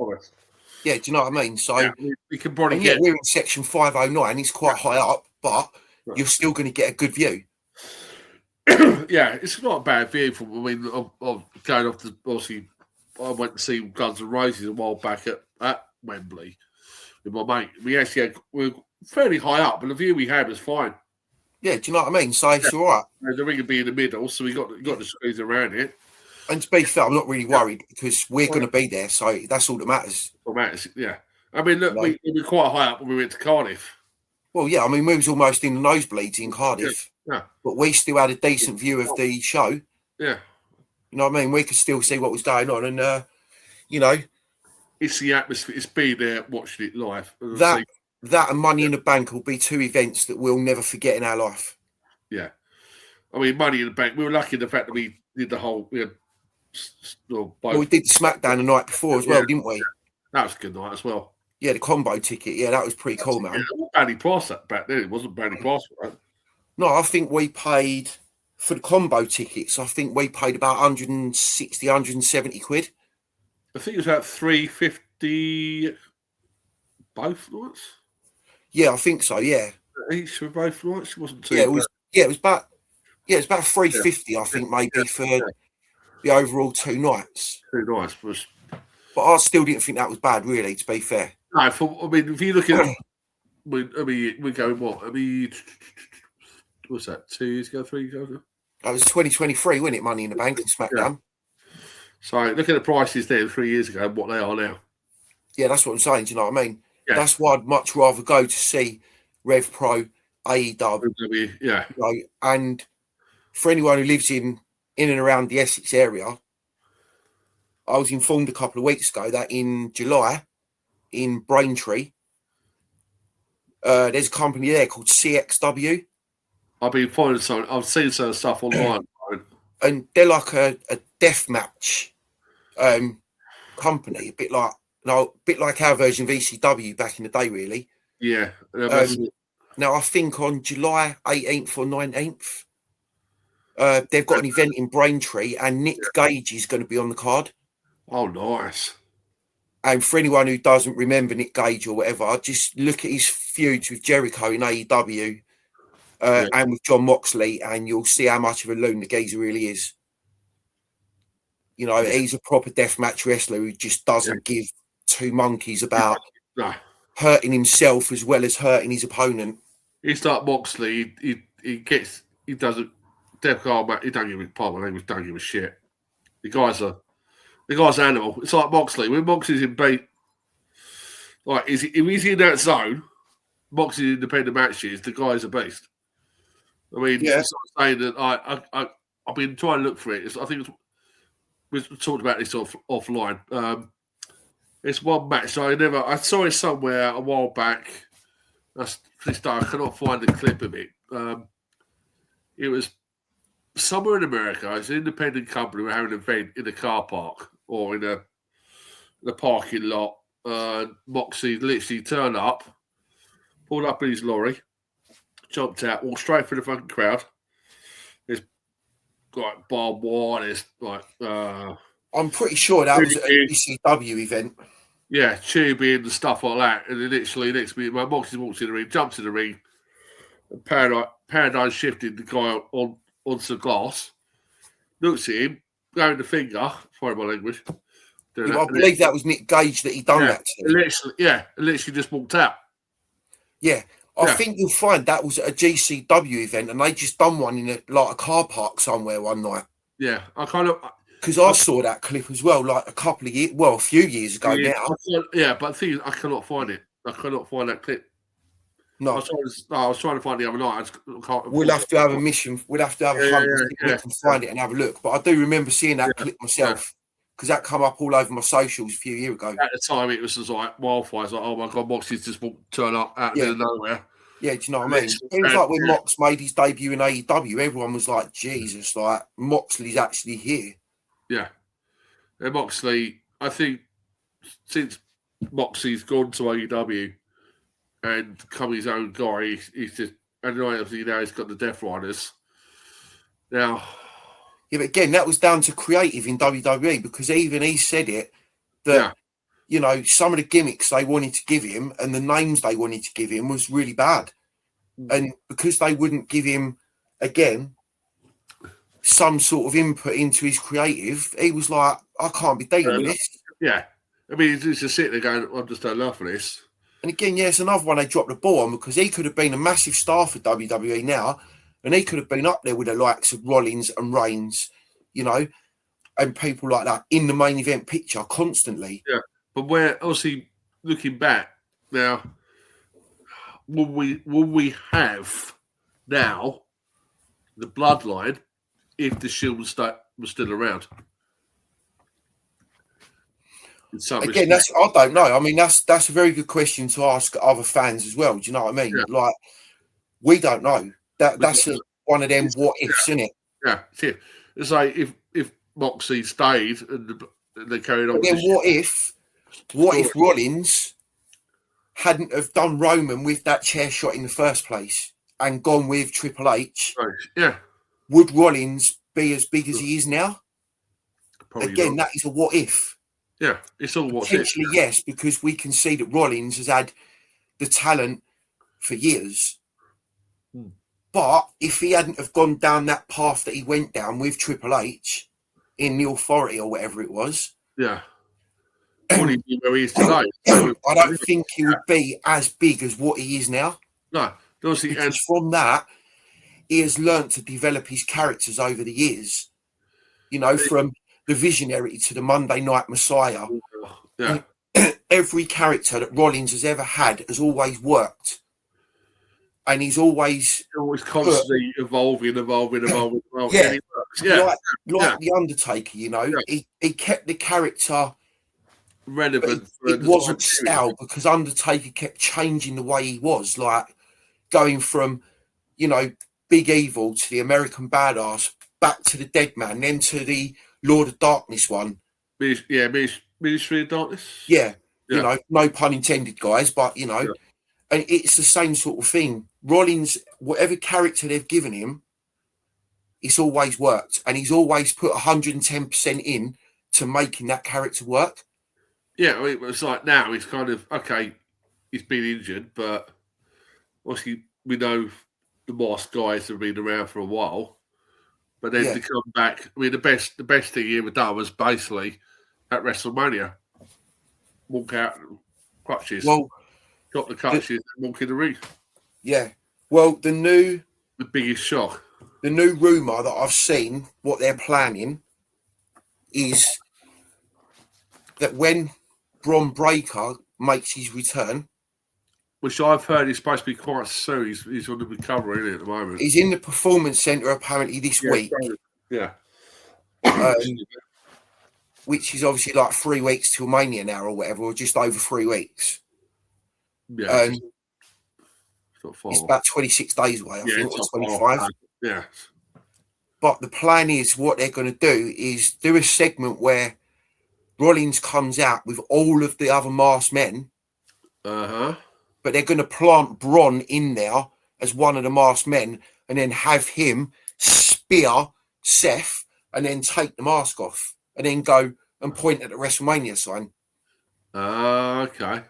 Yeah, do you know what I mean? So we can probably get. We're in section 509. It's quite high up, but you're still going to get a good view. Yeah, it's not a bad view. I mean, I'm going off to obviously. I went to see Guns N' Roses a while back at Wembley with my mate. We were fairly high up, but the view we had was fine. Yeah, do you know what I mean? So it's all right. The ring would be in the middle, so we got the squeeze around it. And to be fair, I'm not really worried because we're going to be there, so that's all that matters. Yeah. I mean, look, we were quite high up when we went to Cardiff. Well, yeah, I mean, we was almost in the nosebleeds in Cardiff, but we still had a decent view of the show. Yeah. You know what I mean? We could still see what was going on, and you know, it's the atmosphere. It's being there, watching it live. That and Money in the Bank will be 2 events that we'll never forget in our life. Yeah, I mean, Money in the Bank. We were lucky in the fact that we did the whole. We did the SmackDown the night before as well, didn't we? That was a good night as well. Yeah, the combo ticket. Yeah, that was pretty cool, man. It wasn't badly priced back then. It wasn't badly priced, right? No, I think we paid for the combo tickets. I think we paid about 160, 170 quid. I think it was about 350 both nights. Yeah, I think so. Yeah, Each for both nights. It wasn't too yeah, bad. it was about 350, I think, maybe for the overall 2 nights. 2 nights was. But I still didn't think that was bad, really. To be fair. No, if you look at, we're going what? What's that? 2 years ago, 3 years ago. That was 2023, wasn't it? Money in the Bank and SmackDown. Yeah. So look at the prices then 3 years ago and what they are now. Yeah, that's what I'm saying. Do you know what I mean? Yeah. That's why I'd much rather go to see Rev Pro, AEW. Yeah. You know, and for anyone who lives in and around the Essex area, I was informed a couple of weeks ago that in July, in Braintree, there's a company there called CXW. I've been finding some. I've seen some stuff online, and they're like a death match company, a bit like our version of ECW back in the day, really. Yeah. Now I think on July 18th or 19th, they've got an event in Braintree, and Nick Gage is going to be on the card. Oh, nice. And for anyone who doesn't remember Nick Gage or whatever, just look at his feuds with Jericho in AEW and with John Moxley, and you'll see how much of a loon the geezer really is. You know, he's a proper deathmatch wrestler who just doesn't give two monkeys about hurting himself as well as hurting his opponent. It's like Moxley. He doesn't. Death Guard, he don't give a pardon my language. Don't give a shit. The guy's an animal. It's like Moxley. When Moxley's in beat, like if he's in that zone, Moxley's independent matches, the guy's a beast. I mean, it's not saying that I've been trying to look for it. I think we talked about this offline. It's one match I saw it somewhere a while back. I cannot find the clip of it. It was somewhere in America. It's an independent company were having an event in a car park or in the parking lot. Moxie literally turned up, pulled up in his lorry, jumped out, walked straight through the fucking crowd. There's like barbed wire. There's like I'm pretty sure that was an ECW event. Yeah, tubing and stuff like that. And then literally next minute, Moxie walks in the ring, jumps in the ring, and paradigm shifted the guy onto the glass. Looks at him, going the finger. Sorry, my language. I believe that was Nick Gage that he done that to. Literally just walked out. Yeah, I think you'll find that was at a GCW event, and they just done one in a car park somewhere one night. Yeah, because I saw that clip as well, like a few years ago now. But the thing is, I cannot find it. I cannot find that clip. No, I was trying to find it the other night. We'll have to have a mission. We'll have to have a hunt to find it and have a look. But I do remember seeing that clip myself because that come up all over my socials a few years ago. At the time, it was just like wildfire. It's like, oh my god, Moxie's just turned up out of nowhere. Yeah, do you know what I mean? It was like when Mox made his debut in AEW, everyone was like, Jesus, like Moxley's actually here. Yeah. And Moxley, I think since Moxley's gone to AEW and become his own guy, he's just, and obviously now he's got the Death Riders. Now. Yeah, but again, that was down to creative in WWE because even he said it that, you know, some of the gimmicks they wanted to give him and the names they wanted to give him was really bad. And because they wouldn't give him, again, some sort of input into his creative, he was like, I can't be dealing with this. Yeah. I mean, he's just sitting there going, I'm just don't laugh at this. And again, it's another one they dropped the ball on because he could have been a massive star for WWE now, and he could have been up there with the likes of Rollins and Reigns, you know, and people like that in the main event picture constantly. Yeah. But where, obviously, looking back now, will we have now the bloodline if the Shield was still around? Again, I don't know. I mean, that's a very good question to ask other fans as well. Do you know what I mean? Yeah. Like, we don't know. That's one of them what ifs, isn't it? Yeah, it's like if Moxley stayed and they carried on. But then what if Rollins hadn't have done Roman with that chair shot in the first place and gone with Triple H? Right. Yeah. Would Rollins be as big as he is now? Probably Again, not. that is a what if. Yeah, it's all what's it. Potentially, yes, because we can see that Rollins has had the talent for years. But if he hadn't have gone down that path that he went down with Triple H in the Authority or whatever it was, yeah, what do you know he is today? I don't think he would be as big as what he is now. No, honestly, because from that, he has learnt to develop his characters over the years. You know, from the Visionary to the Monday Night Messiah. Yeah. Every character that Rollins has ever had has always worked. And he's always constantly evolving. Yeah, yeah. Like The Undertaker, you know, he kept the character relevant. It wasn't stale because Undertaker kept changing the way he was, like going from, you know, Big Evil to the American Badass, back to the Dead Man, then to the Lord of Darkness one. Ministry of Darkness. Yeah, you know, no pun intended, guys, but you know. And it's the same sort of thing. Rollins, whatever character they've given him, it's always worked. And he's always put 110% in to making that character work. Yeah, I mean, it's like now he's kind of, okay, he's been injured, but obviously we know the Masked guys have been around for a while. But then to come back, I mean, the best thing he ever done was basically at WrestleMania. Walk out, crutches. Well, got the crutches and walk in the ring. Yeah. Well, the biggest shock. The new rumour that I've seen, what they're planning, is that when Bron Breakker makes his return, which I've heard is supposed to be quite soon. He's on the recovery, isn't he, at the moment? He's in the Performance Centre apparently this week. Yeah. Which is obviously like 3 weeks till Mania now or whatever, or just over 3 weeks. Yeah. It's about 26 days away, I think, or 25. Yeah. But the plan is what they're going to do is do a segment where Rollins comes out with all of the other masked men. But they're going to plant Bron in there as one of the masked men and then have him spear Seth and then take the mask off and then go and point at the WrestleMania sign. Okay.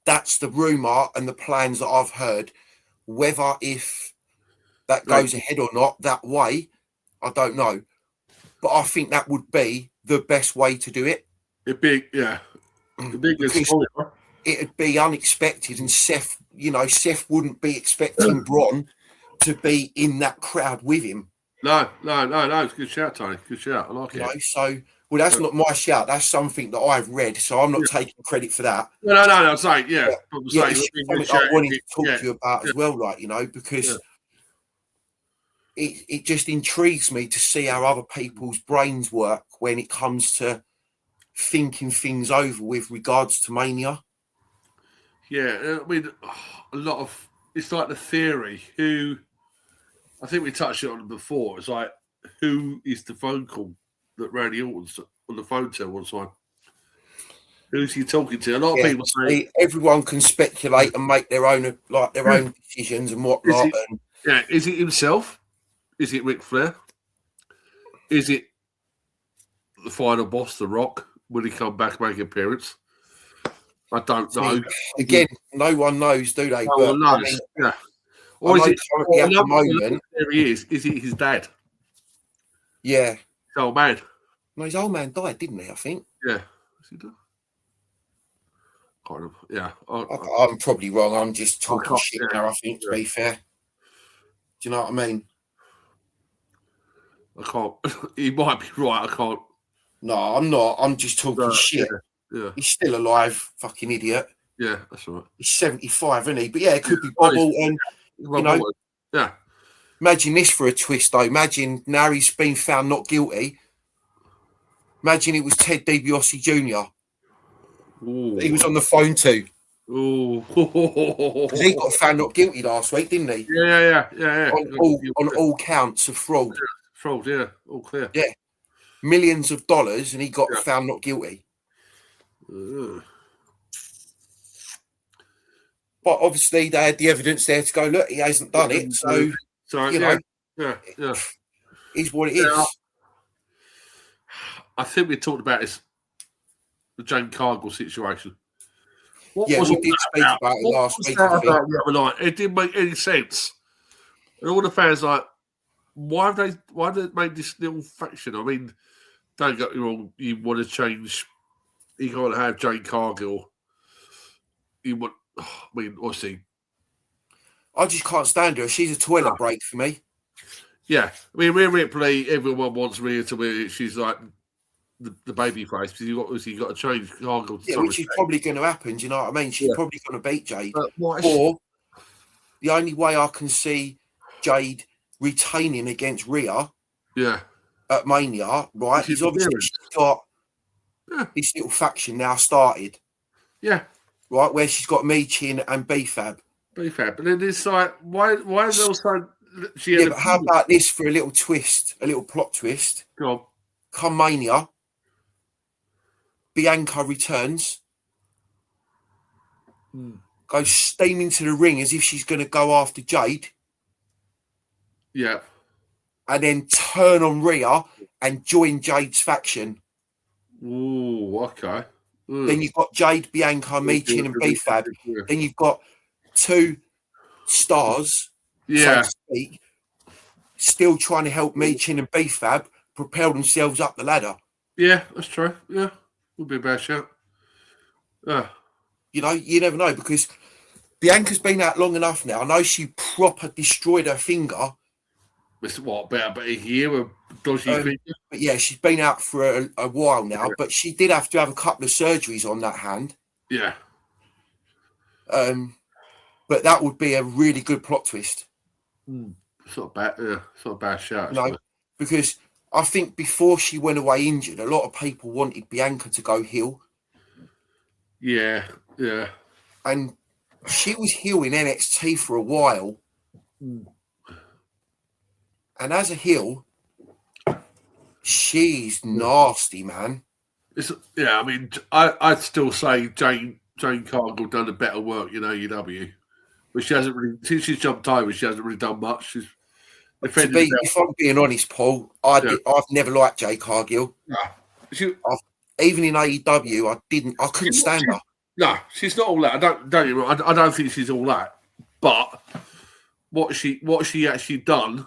That's the rumour and the plans that I've heard. Whether if that goes ahead or not that way, I don't know. But I think that would be the best way to do it. It'd be unexpected, and Seth wouldn't be expecting Bron to be in that crowd with him. No. It's a good shout, Tony. Good shout. I like it. So, well, that's not my shout. That's something that I've read, so I'm not taking credit for that. No. I'm saying, it's something I wanted to talk to you about as well, like, because it just intrigues me to see how other people's brains work when it comes to thinking things over with regards to Mania. Yeah, I mean, a lot of it's like the theory. Who I think we touched on it before. It's like who is the phone call that Randy Orton's on the phone to one time? Who's he talking to? A lot of people say everyone can speculate and make their own own decisions and whatnot. Is it himself? Is it Ric Flair? Is it the final boss, The Rock? Will he come back and make an appearance? I don't know. Again, no one knows, do they? No one knows. Or is it at the moment? There he is. Is it his dad? Yeah. His old man. No, his old man died, didn't he? I think. Yeah. Is he dead? Kind of. Yeah. I'm probably wrong. I'm just talking shit now. I think, to be fair. Do you know what I mean? I can't. He might be right. I can't. No, I'm not. I'm just talking shit. Yeah. He's still alive, fucking idiot. Yeah, that's right. He's 75, isn't he? But yeah, it could be Bob Orton. Yeah. Imagine this for a twist, though. Imagine now he's been found not guilty. Imagine it was Ted DiBiase Jr. Ooh. He was on the phone to. Ooh. Because he got found not guilty last week, didn't he? Yeah. On all counts of fraud. Yeah, fraud, yeah. All clear. Yeah. Millions of dollars, and he got found not guilty. But obviously they had the evidence there to go, look, he hasn't done it. So is what it is. I think we talked about this the Jane Cargill situation. We did speak about it last week. What was that about the other night? It didn't make any sense. And all the fans like, why did they make this little faction? I mean, don't get me wrong, you want to change, you got to have Jane Cargill. Obviously. I just can't stand her. She's a toilet break for me. Yeah. I mean, Rhea Ripley, everyone wants Rhea to be, she's like the baby face, because you've got to change Cargill. Which is probably going to happen, do you know what I mean? She's probably going to beat Jade. Or the only way I can see Jade retaining against Rhea at Mania, right, is obviously she's got this little faction now started. Yeah. Right, where she's got Michin and B-Fab. B-Fab. But then it's like, why is there also... but how about this for a little twist, a little plot twist? Go on. Come Mania, Bianca returns, goes steaming to the ring as if she's going to go after Jade. Yeah. And then turn on Rhea and join Jade's faction. Ooh, okay. Then you've got Jade, Bianca, Michin, and B-Fab. Then you've got two stars, so to speak, still trying to help Michin and B-Fab propel themselves up the ladder. Yeah, that's true. Yeah, would be a bad shout. You know, you never know, because Bianca's been out long enough now. I know she proper destroyed her finger. It's what, about a year of dodgy finger? But yeah, she's been out for a while now, but she did have to have a couple of surgeries on that hand. Yeah. But that would be a really good plot twist. It's not bad. Yeah, it's not a bad shout. No, because I think before she went away injured, a lot of people wanted Bianca to go heel. Yeah, yeah. And she was heel in NXT for a while. And as a heel, she's nasty, man. I mean, I'd still say Jane Cargill done a better work in AEW. But she hasn't really, since she's jumped over, she hasn't really done much. She's defended. If I'm being honest, Paul, I've never liked Jade Cargill. No. Even in AEW, I couldn't stand her. No, she's not all that. I don't think she's all that. But what she actually done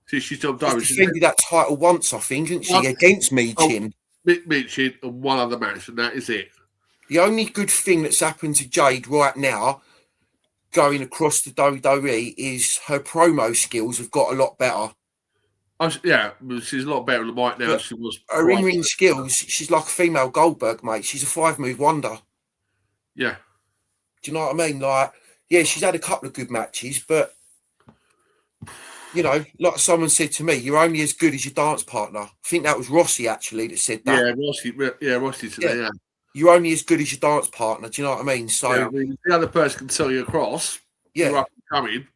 since she's jumped over, she's defended that title once, I think, isn't she? Against Michin. Michin and one other match, and that is it. The only good thing that's happened to Jade right now, going across the WWE, is her promo skills have got a lot better. She's a lot better than right now than she was. Her in-ring skills, she's like a female Goldberg, mate. She's a 5-move wonder. Yeah. Do you know what I mean? Like, yeah, she's had a couple of good matches, but, you know, like someone said to me, you're only as good as your dance partner. I think that was Rossi, actually, that said that. Rossi today, yeah. You're only as good as your dance partner. Do you know what I mean? So, I mean, the other person can sell you across. You're up and coming.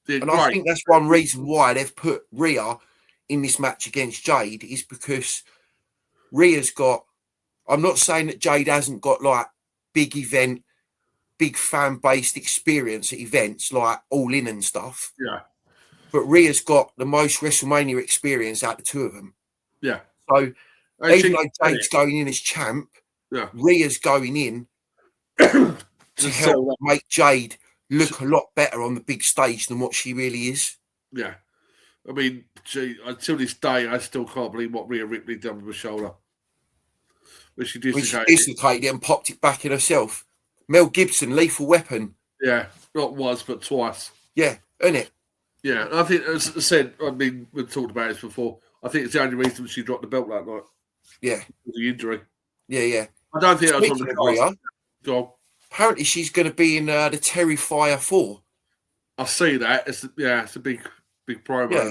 And I think that's one reason why they've put Rhea in this match against Jade, is because Rhea's got, I'm not saying that Jade hasn't got like big fan-based experience at events like All In and stuff. Yeah. But Rhea's got the most WrestleMania experience out of the two of them. Yeah. So even though Jade's going in as champ, Rhea's going in to help make Jade look a lot better on the big stage than what she really is. Yeah. I mean, until this day, I still can't believe what Rhea Ripley done with her shoulder. When she dislocated it and popped it back in herself. Mel Gibson, Lethal Weapon. Yeah, not once, but twice. Yeah, isn't it? Yeah, I think, as I said, I mean, we've talked about this before. I think it's the only reason she dropped the belt that night. Yeah. The injury. Yeah. I don't think that was on the card. Apparently, she's going to be in the Terrifier 4. I see that. It's a big promo. Yeah.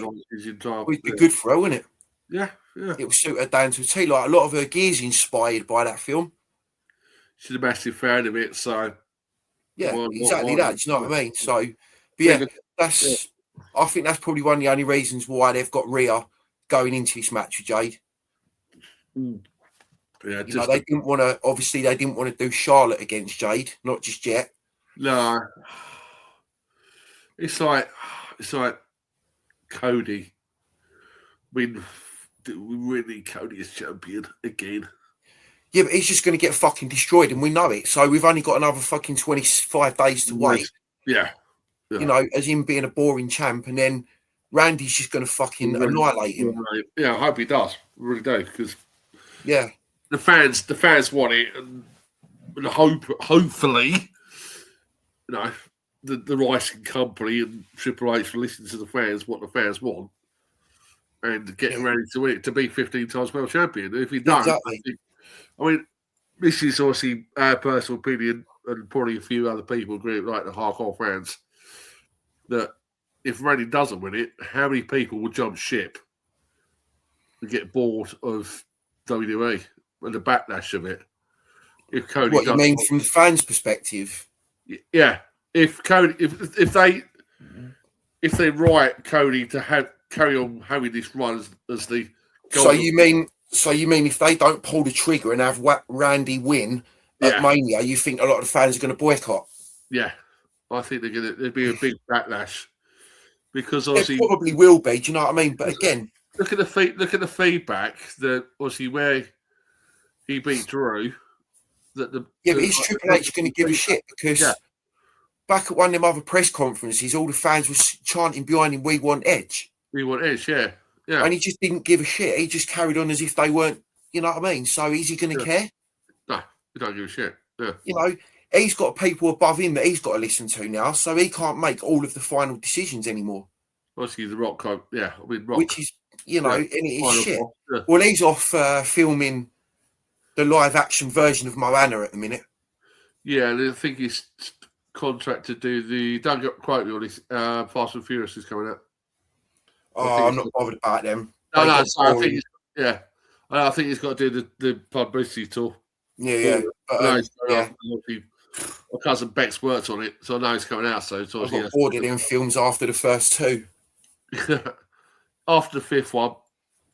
It'd be good for her, wouldn't it? Yeah. It will suit her down to a T. Like, a lot of her gear's inspired by that film. She's a massive fan of it, so... Yeah, exactly that. Do you know what I mean? So, but yeah, I think that's probably one of the only reasons why they've got Rhea going into this match with Jade. Yeah, you know, they didn't want to do Charlotte against Jade, not just yet. No, it's like Cody. We really Cody is champion again. Yeah, but he's just going to get fucking destroyed, and we know it. So we've only got another fucking 25 days to wait. Yeah. You know, as him being a boring champ, and then Randy's just going to fucking annihilate him. Yeah, I hope he does. I really do, because the fans want it, and hopefully, you know, the Rising Company and Triple H will listen to the fans, what the fans want, and get ready to win it, to be 15 times world champion. If he don't, I mean, this is obviously our personal opinion, and probably a few other people agree, like the hardcore fans, that if Randy doesn't win it, how many people will jump ship and get bored of WWE and the backlash of it? If Cody, what you mean from the fans' perspective? Yeah, if Cody, if they write Cody to carry on having this run as the so you mean if they don't pull the trigger and have Randy win at Mania, you think a lot of the fans are going to boycott? Yeah, I think there'd be a big backlash, because obviously it probably will be. Do you know what I mean? But again, look at the feedback that obviously where he beat Drew. But is Triple H going to give a shit? Because back at one of them other press conferences, all the fans were chanting behind him, "We want Edge." We want Edge, yeah. And he just didn't give a shit. He just carried on as if they weren't. You know what I mean? So is he going to care? No, he don't give a shit. Yeah. You know, he's got people above him that he's got to listen to now, so he can't make all of the final decisions anymore. Obviously, the Rock, Rock. Which is, and it is shit. Yeah. Well, he's off filming the live action version of Moana at the minute. Yeah, and I think he's contracted to do the. Don't get quote me on this. Fast and Furious is coming out. Oh, I'm not bothered about them. No. So I think, I think he's got to do the publicity tour. Yeah. My cousin Bex worked on it, so I know it's coming out. So I got ordered in films after the first two. After the fifth one,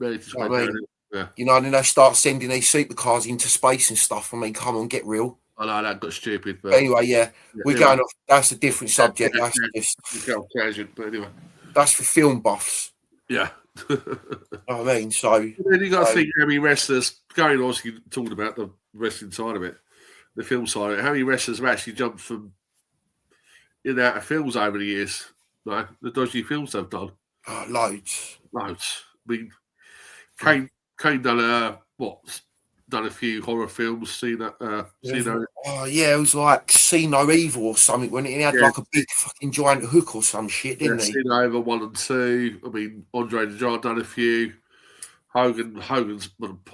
ready to You know, and then they start sending these supercars into space and stuff. I mean, come on, get real. I know that got stupid, but anyway, we're going off. That's a different subject. That's just tangent, but anyway, that's for film buffs. Yeah, I mean, so then you got to think how many wrestlers going. Obviously, talking about the wrestling side of it, the film side of it. How many wrestlers have actually jumped from in and out of films over the years? Like the dodgy films they've done. Loads. I mean, Kane done a few horror films. Seen that? Oh yeah, it was like See No Evil or something when it had like a big fucking giant hook or some shit, didn't he? Seen Over 1 and 2. I mean, Andre the Giant done a few. Hogan's wasn't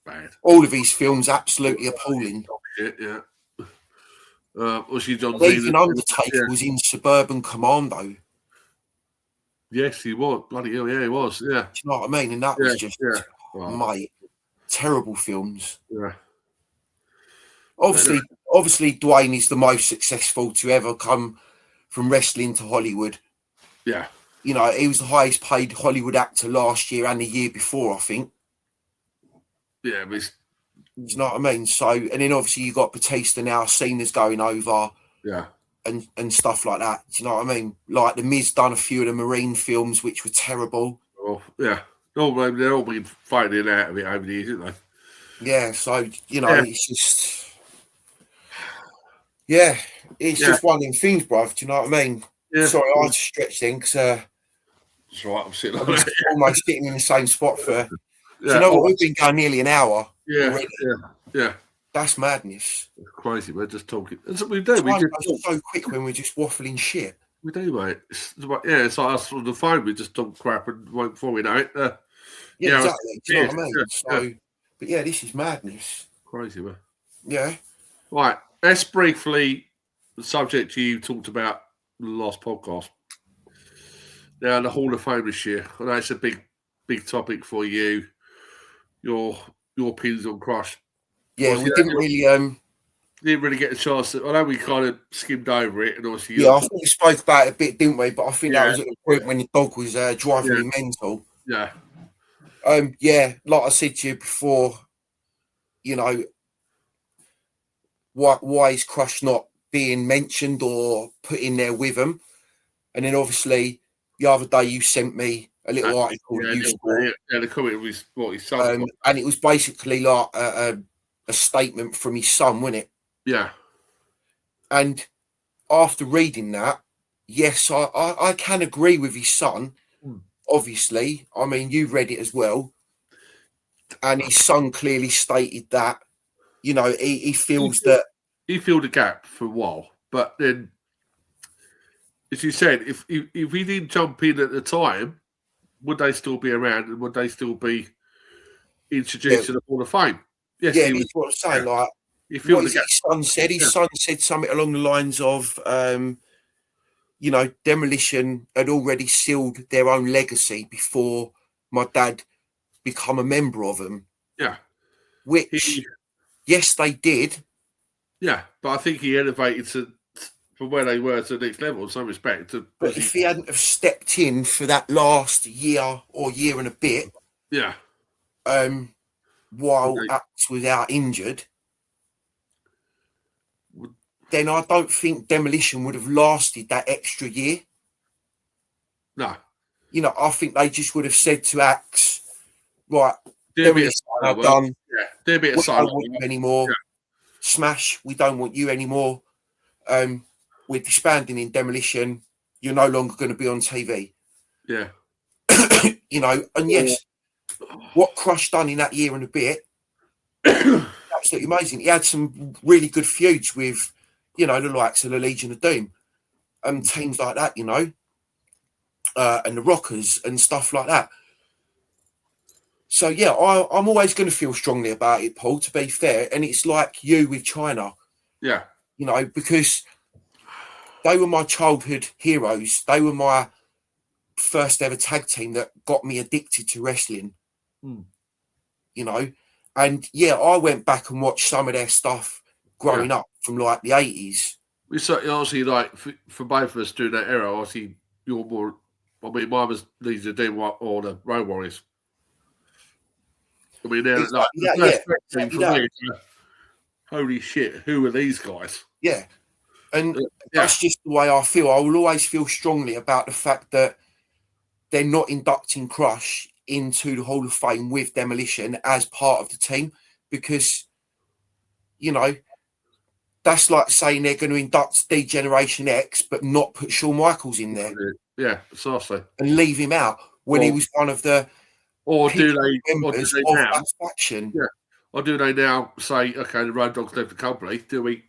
bad. All of these films absolutely appalling. Yeah. John Even Undertaker was in Suburban Commando. Yes, he was. Bloody hell, yeah, he was. Yeah. Do you know what I mean? And that was just, mate, terrible films. Yeah. Obviously, Dwayne is the most successful to ever come from wrestling to Hollywood. Yeah. You know, he was the highest paid Hollywood actor last year and the year before, I think. Yeah, do you know what I mean? So, and then obviously you got Batista now, Cena's going over. Yeah. And stuff like that. Do you know what I mean? Like the Miz done a few of the Marine films, which were terrible. Oh, yeah. They're all been fighting out of it over the years, isn't they? Yeah, so, it's just... Yeah, it's just one of them things, bruv. Do you know what I mean? Yeah. Sorry, I had to stretch then, because... That's right, I'm sitting on almost sitting in the same spot for... Do you know what? We've been going nearly an hour already. Yeah. That's madness. It's crazy. We're just talking. That's what we do. We just so quick when we're just waffling shit. We do, mate. It's like us on the phone. We just talk crap and won't before we know it. Exactly. Do you know what I mean? So, but this is madness. Crazy, man. Yeah. Right. Let's briefly the subject you talked about in the last podcast. Now, the Hall of Fame this year. I know it's a big topic for you. Your opinions on Crush. Yeah, we didn't really get a chance. I know we kind of skimmed over it, and obviously, I think we spoke about it a bit, didn't we? But I think that was at the point when the dog was driving me mental. Yeah. Like I said to you before, why is Crush not being mentioned or put in there with them? And then obviously the other day you sent me a little article that you saw. Yeah, the comment was what his son. And it was basically like a statement from his son, wasn't it? Yeah. And after reading that, yes, I can agree with his son. Obviously, I mean, you read it as well. And his son clearly stated that, you know, he feels that he filled the gap for a while, but then, as you said, if he didn't jump in at the time, would they still be around and would they still be introduced to the Hall of Fame? Yes, yeah, he was. that's what I'm saying. Yeah. Like, he filled the gap. His son said? His son said something along the lines of, you know, Demolition had already sealed their own legacy before my dad become a member of them. Yeah. Which, yes, they did. Yeah, but I think he elevated from where they were to the next level in some respect. But if he hadn't have stepped in for that last year or year and a bit, yeah, while Axe was out injured, then I don't think Demolition would have lasted that extra year. No. You know, I think they just would have said to Axe, right, do a bit of done. Yeah, do a bit of we don't want you anymore. Yeah. Smash, we don't want you anymore. We're disbanding in Demolition. You're no longer going to be on TV. Yeah. You know, and yes, what Crush done in that year and a bit, absolutely amazing. He had some really good feuds with, you know, the likes of the Legion of Doom and teams like that, you know, and the Rockers and stuff like that. So, yeah, I'm always going to feel strongly about it, Paul, to be fair. And it's like you with China. Yeah. You know, because they were my childhood heroes. They were my first ever tag team that got me addicted to wrestling. You know, and yeah, I went back and watched some of their stuff growing up from like the 80s. We certainly, obviously, like for both of us during that era, obviously, you're more. I mean, mine was Legion of Doom or the Road Warriors. I mean, they're like the first thing for me. Holy shit, who are these guys? Yeah. And that's just the way I feel. I will always feel strongly about the fact that they're not inducting Crush into the Hall of Fame with Demolition as part of the team because, you know, that's like saying they're going to induct D-Generation X but not put Shawn Michaels in there. Yeah, precisely. And leave him out when he was one of the members of that faction. Yeah. Or do they now say, okay, the Road Dogg's left the company, do we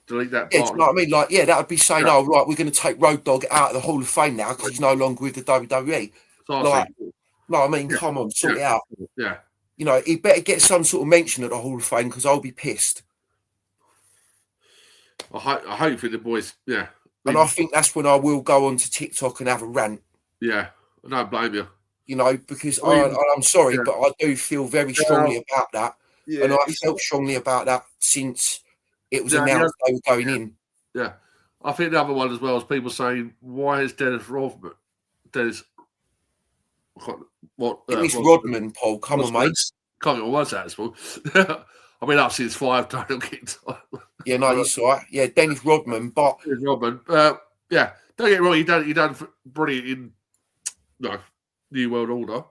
delete that part? Yeah, do you know what I mean? Like, yeah, that would be saying, oh, right, we're going to take Road Dogg out of the Hall of Fame now because he's no longer with the WWE. Like, no, I mean, come on, sort it out. Yeah. You know, he better get some sort of mention at the Hall of Fame because I'll be pissed. I hope for the boys, yeah. And I think that's when I will go onto TikTok and have a rant. Yeah, I don't blame you. You know, because I'm sorry, but I do feel very strongly about that. Yeah, and I felt strongly about that since it was announced they were going in. Yeah. I think the other one as well is people saying, why is Dennis Rodman? Dennis Rodman, Paul. Come on, mate. Can't remember what that's for. I mean, up since 5 title kicks. Yeah, no, he's all right. Yeah, Dennis Rodman, but Dennis Rodman. Yeah, don't get me wrong. He done brilliant in New World Order.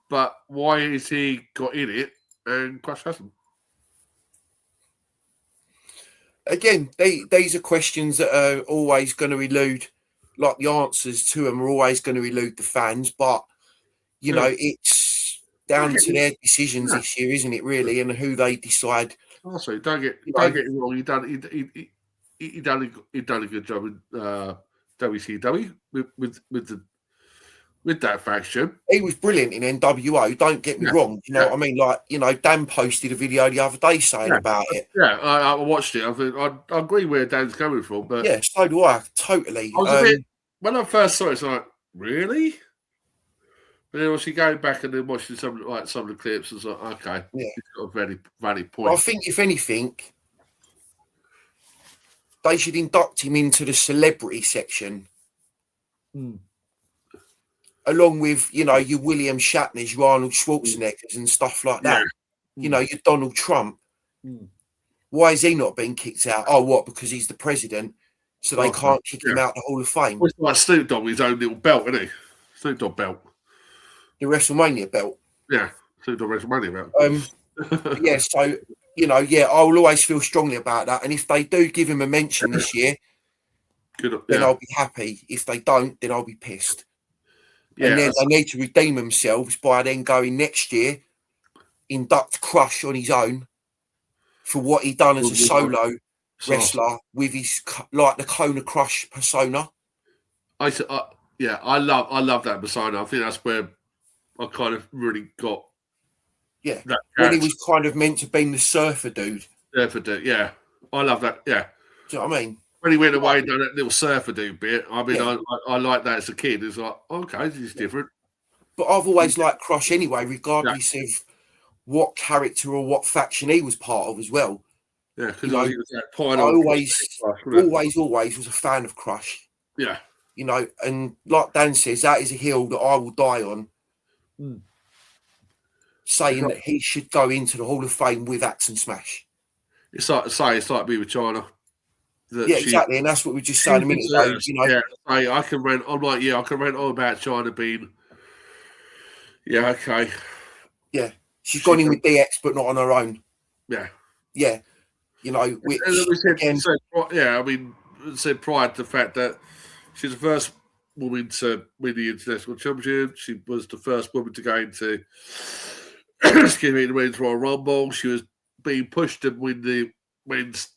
But why is he got in it and Crush hasn't? Again, these are questions that are always going to elude, like the answers to them are always going to elude the fans. But, you know, it's down to their decisions this year, isn't it, really, and who they decide. Also, don't get me wrong. He done a good job in WCW with that faction. He was brilliant in NWO, don't get me wrong. You know what I mean? Like, you know, Dan posted a video the other day saying about it. Yeah, I watched it. I agree where Dan's coming from. But yeah, so do I. Totally. I was when I first saw it, it's like, really? But then obviously going back and then watching some of the clips, it's like, okay, it's got a very valid point. I think, if anything, they should induct him into the celebrity section. Along with, you know, your William Shatners, your Arnold Schwarzeneggers and stuff like that. You know, your Donald Trump. Why is he not being kicked out? Oh, what? Because he's the president. so they can't kick him out the Hall of Fame. Well, it's like Snoop Dogg, his own little belt, isn't he? Snoop Dogg belt. The WrestleMania belt. Yeah, Snoop Dogg WrestleMania belt. Yeah, so, I'll always feel strongly about that. And if they do give him a mention this year, then I'll be happy. If they don't, then I'll be pissed. Yeah, and then they need to redeem themselves by then going next year, induct Crush on his own for what he done as a solo wrestler with his the Kona Crush persona. I love that persona. I think that's where I kind of really got. Yeah, when he was kind of meant to be the surfer dude. Surfer dude, yeah, I love that. Yeah, do you know what I mean? When he went away and done that little surfer dude bit, I mean, I like that as a kid. It's like, okay, this is different. But I've always liked Crush anyway, regardless of what character or what faction he was part of as well. Yeah, because I was that point. I always was a fan of Crush. Yeah. And like Dan says, that is a hill that I will die on. Saying that he should go into the Hall of Fame with Axe and Smash. It's like me with China. Exactly, and that's what we just said a minute ago. Yeah, I can rant. I'm like, I can rant all about China being. Yeah, okay. Yeah, she's gone in with DX, but not on her own. Yeah. Yeah, which said prior to the fact that she's the first woman to win the international championship. She was the first woman to go into the Women's Royal Rumble. She was being pushed to win the Women's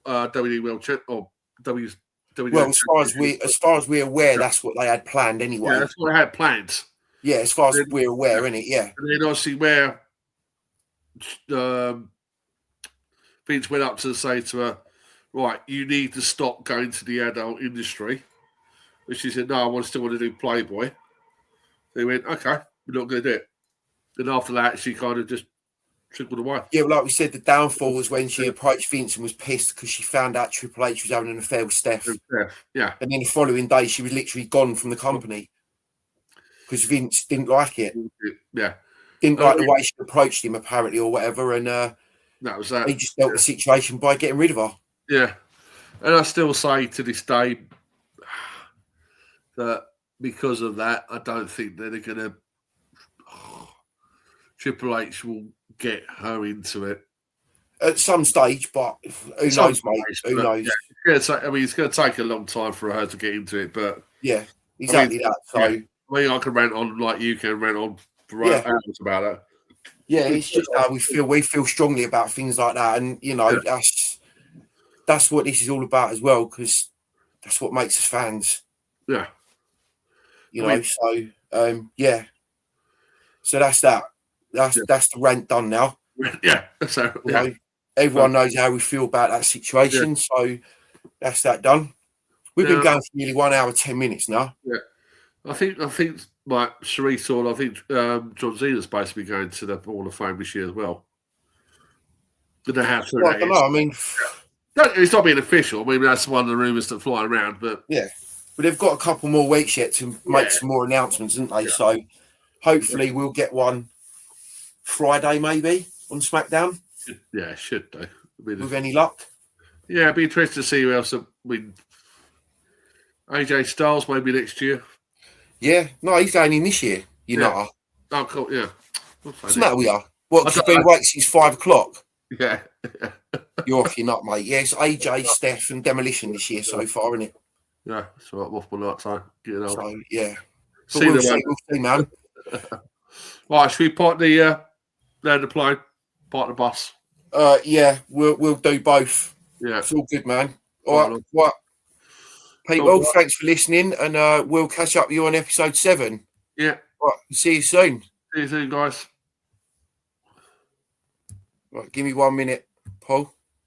WWE World Championship or WWE. Well, as far as we're aware, that's what they had planned anyway. Yeah, that's what they had planned. Yeah, as far as we're aware, innit? Yeah. And then obviously where Vince went up to say to her, right, you need to stop going to the adult industry. And she said, no, I still want to do Playboy. They went, okay, we're not going to do it. Then after that, she kind of just trickled away. Yeah, well, like we said, the downfall was when she approached Vince and was pissed because she found out Triple H was having an affair with Steph. Yeah. And then the following day, she was literally gone from the company because Vince didn't like it. Yeah. Didn't like the way she approached him, apparently, or whatever. And that was that. He just dealt the situation by getting rid of her. Yeah. And I still say to this day that because of that, I don't think that they're going to. Triple H will get her into it at some stage, but who knows, mate? Who knows? Yeah, it's going to take a long time for her to get into it, but yeah, exactly that. So I can rant on like you can rant on for hours about it. Yeah, it's just how we feel. We feel strongly about things like that, and that's what this is all about as well, because that's what makes us fans. Yeah, So that's that. That's the rant done now. Yeah. So everyone knows how we feel about that situation. Yeah. So that's that done. We've been going for nearly 1 hour 10 minutes now. Yeah. I think like Cherise Hall, I think John Cena's supposed to be going to the Hall of Fame this year as well. I don't know. I mean, it's not being official. I mean, that's one of the rumours that fly around. But yeah, but they've got a couple more weeks yet to make some more announcements, haven't they? Yeah. So hopefully we'll get one Friday maybe on SmackDown. Yeah, should do. With any luck. Yeah, it'd be interesting to see who else win. AJ Styles maybe next year. Yeah, no, he's going in this year. Know. Oh, cool. Yeah. What's the matter we are? What? Because you've been waiting since 5 o'clock. Yeah. You're off your nut, mate. Yeah, it's AJ, Steph, and Demolition this year so far, isn't it? Yeah, so I'm off my nut, so getting on. So yeah, we'll see, man. Right, should we park land the plane, park the bus? Yeah, we'll do both. Yeah, it's all good, man. All right, what? People, thanks for listening, and we'll catch up with you on episode 7. Yeah. Right, see you soon. See you soon, guys. Right, give me 1 minute, Paul.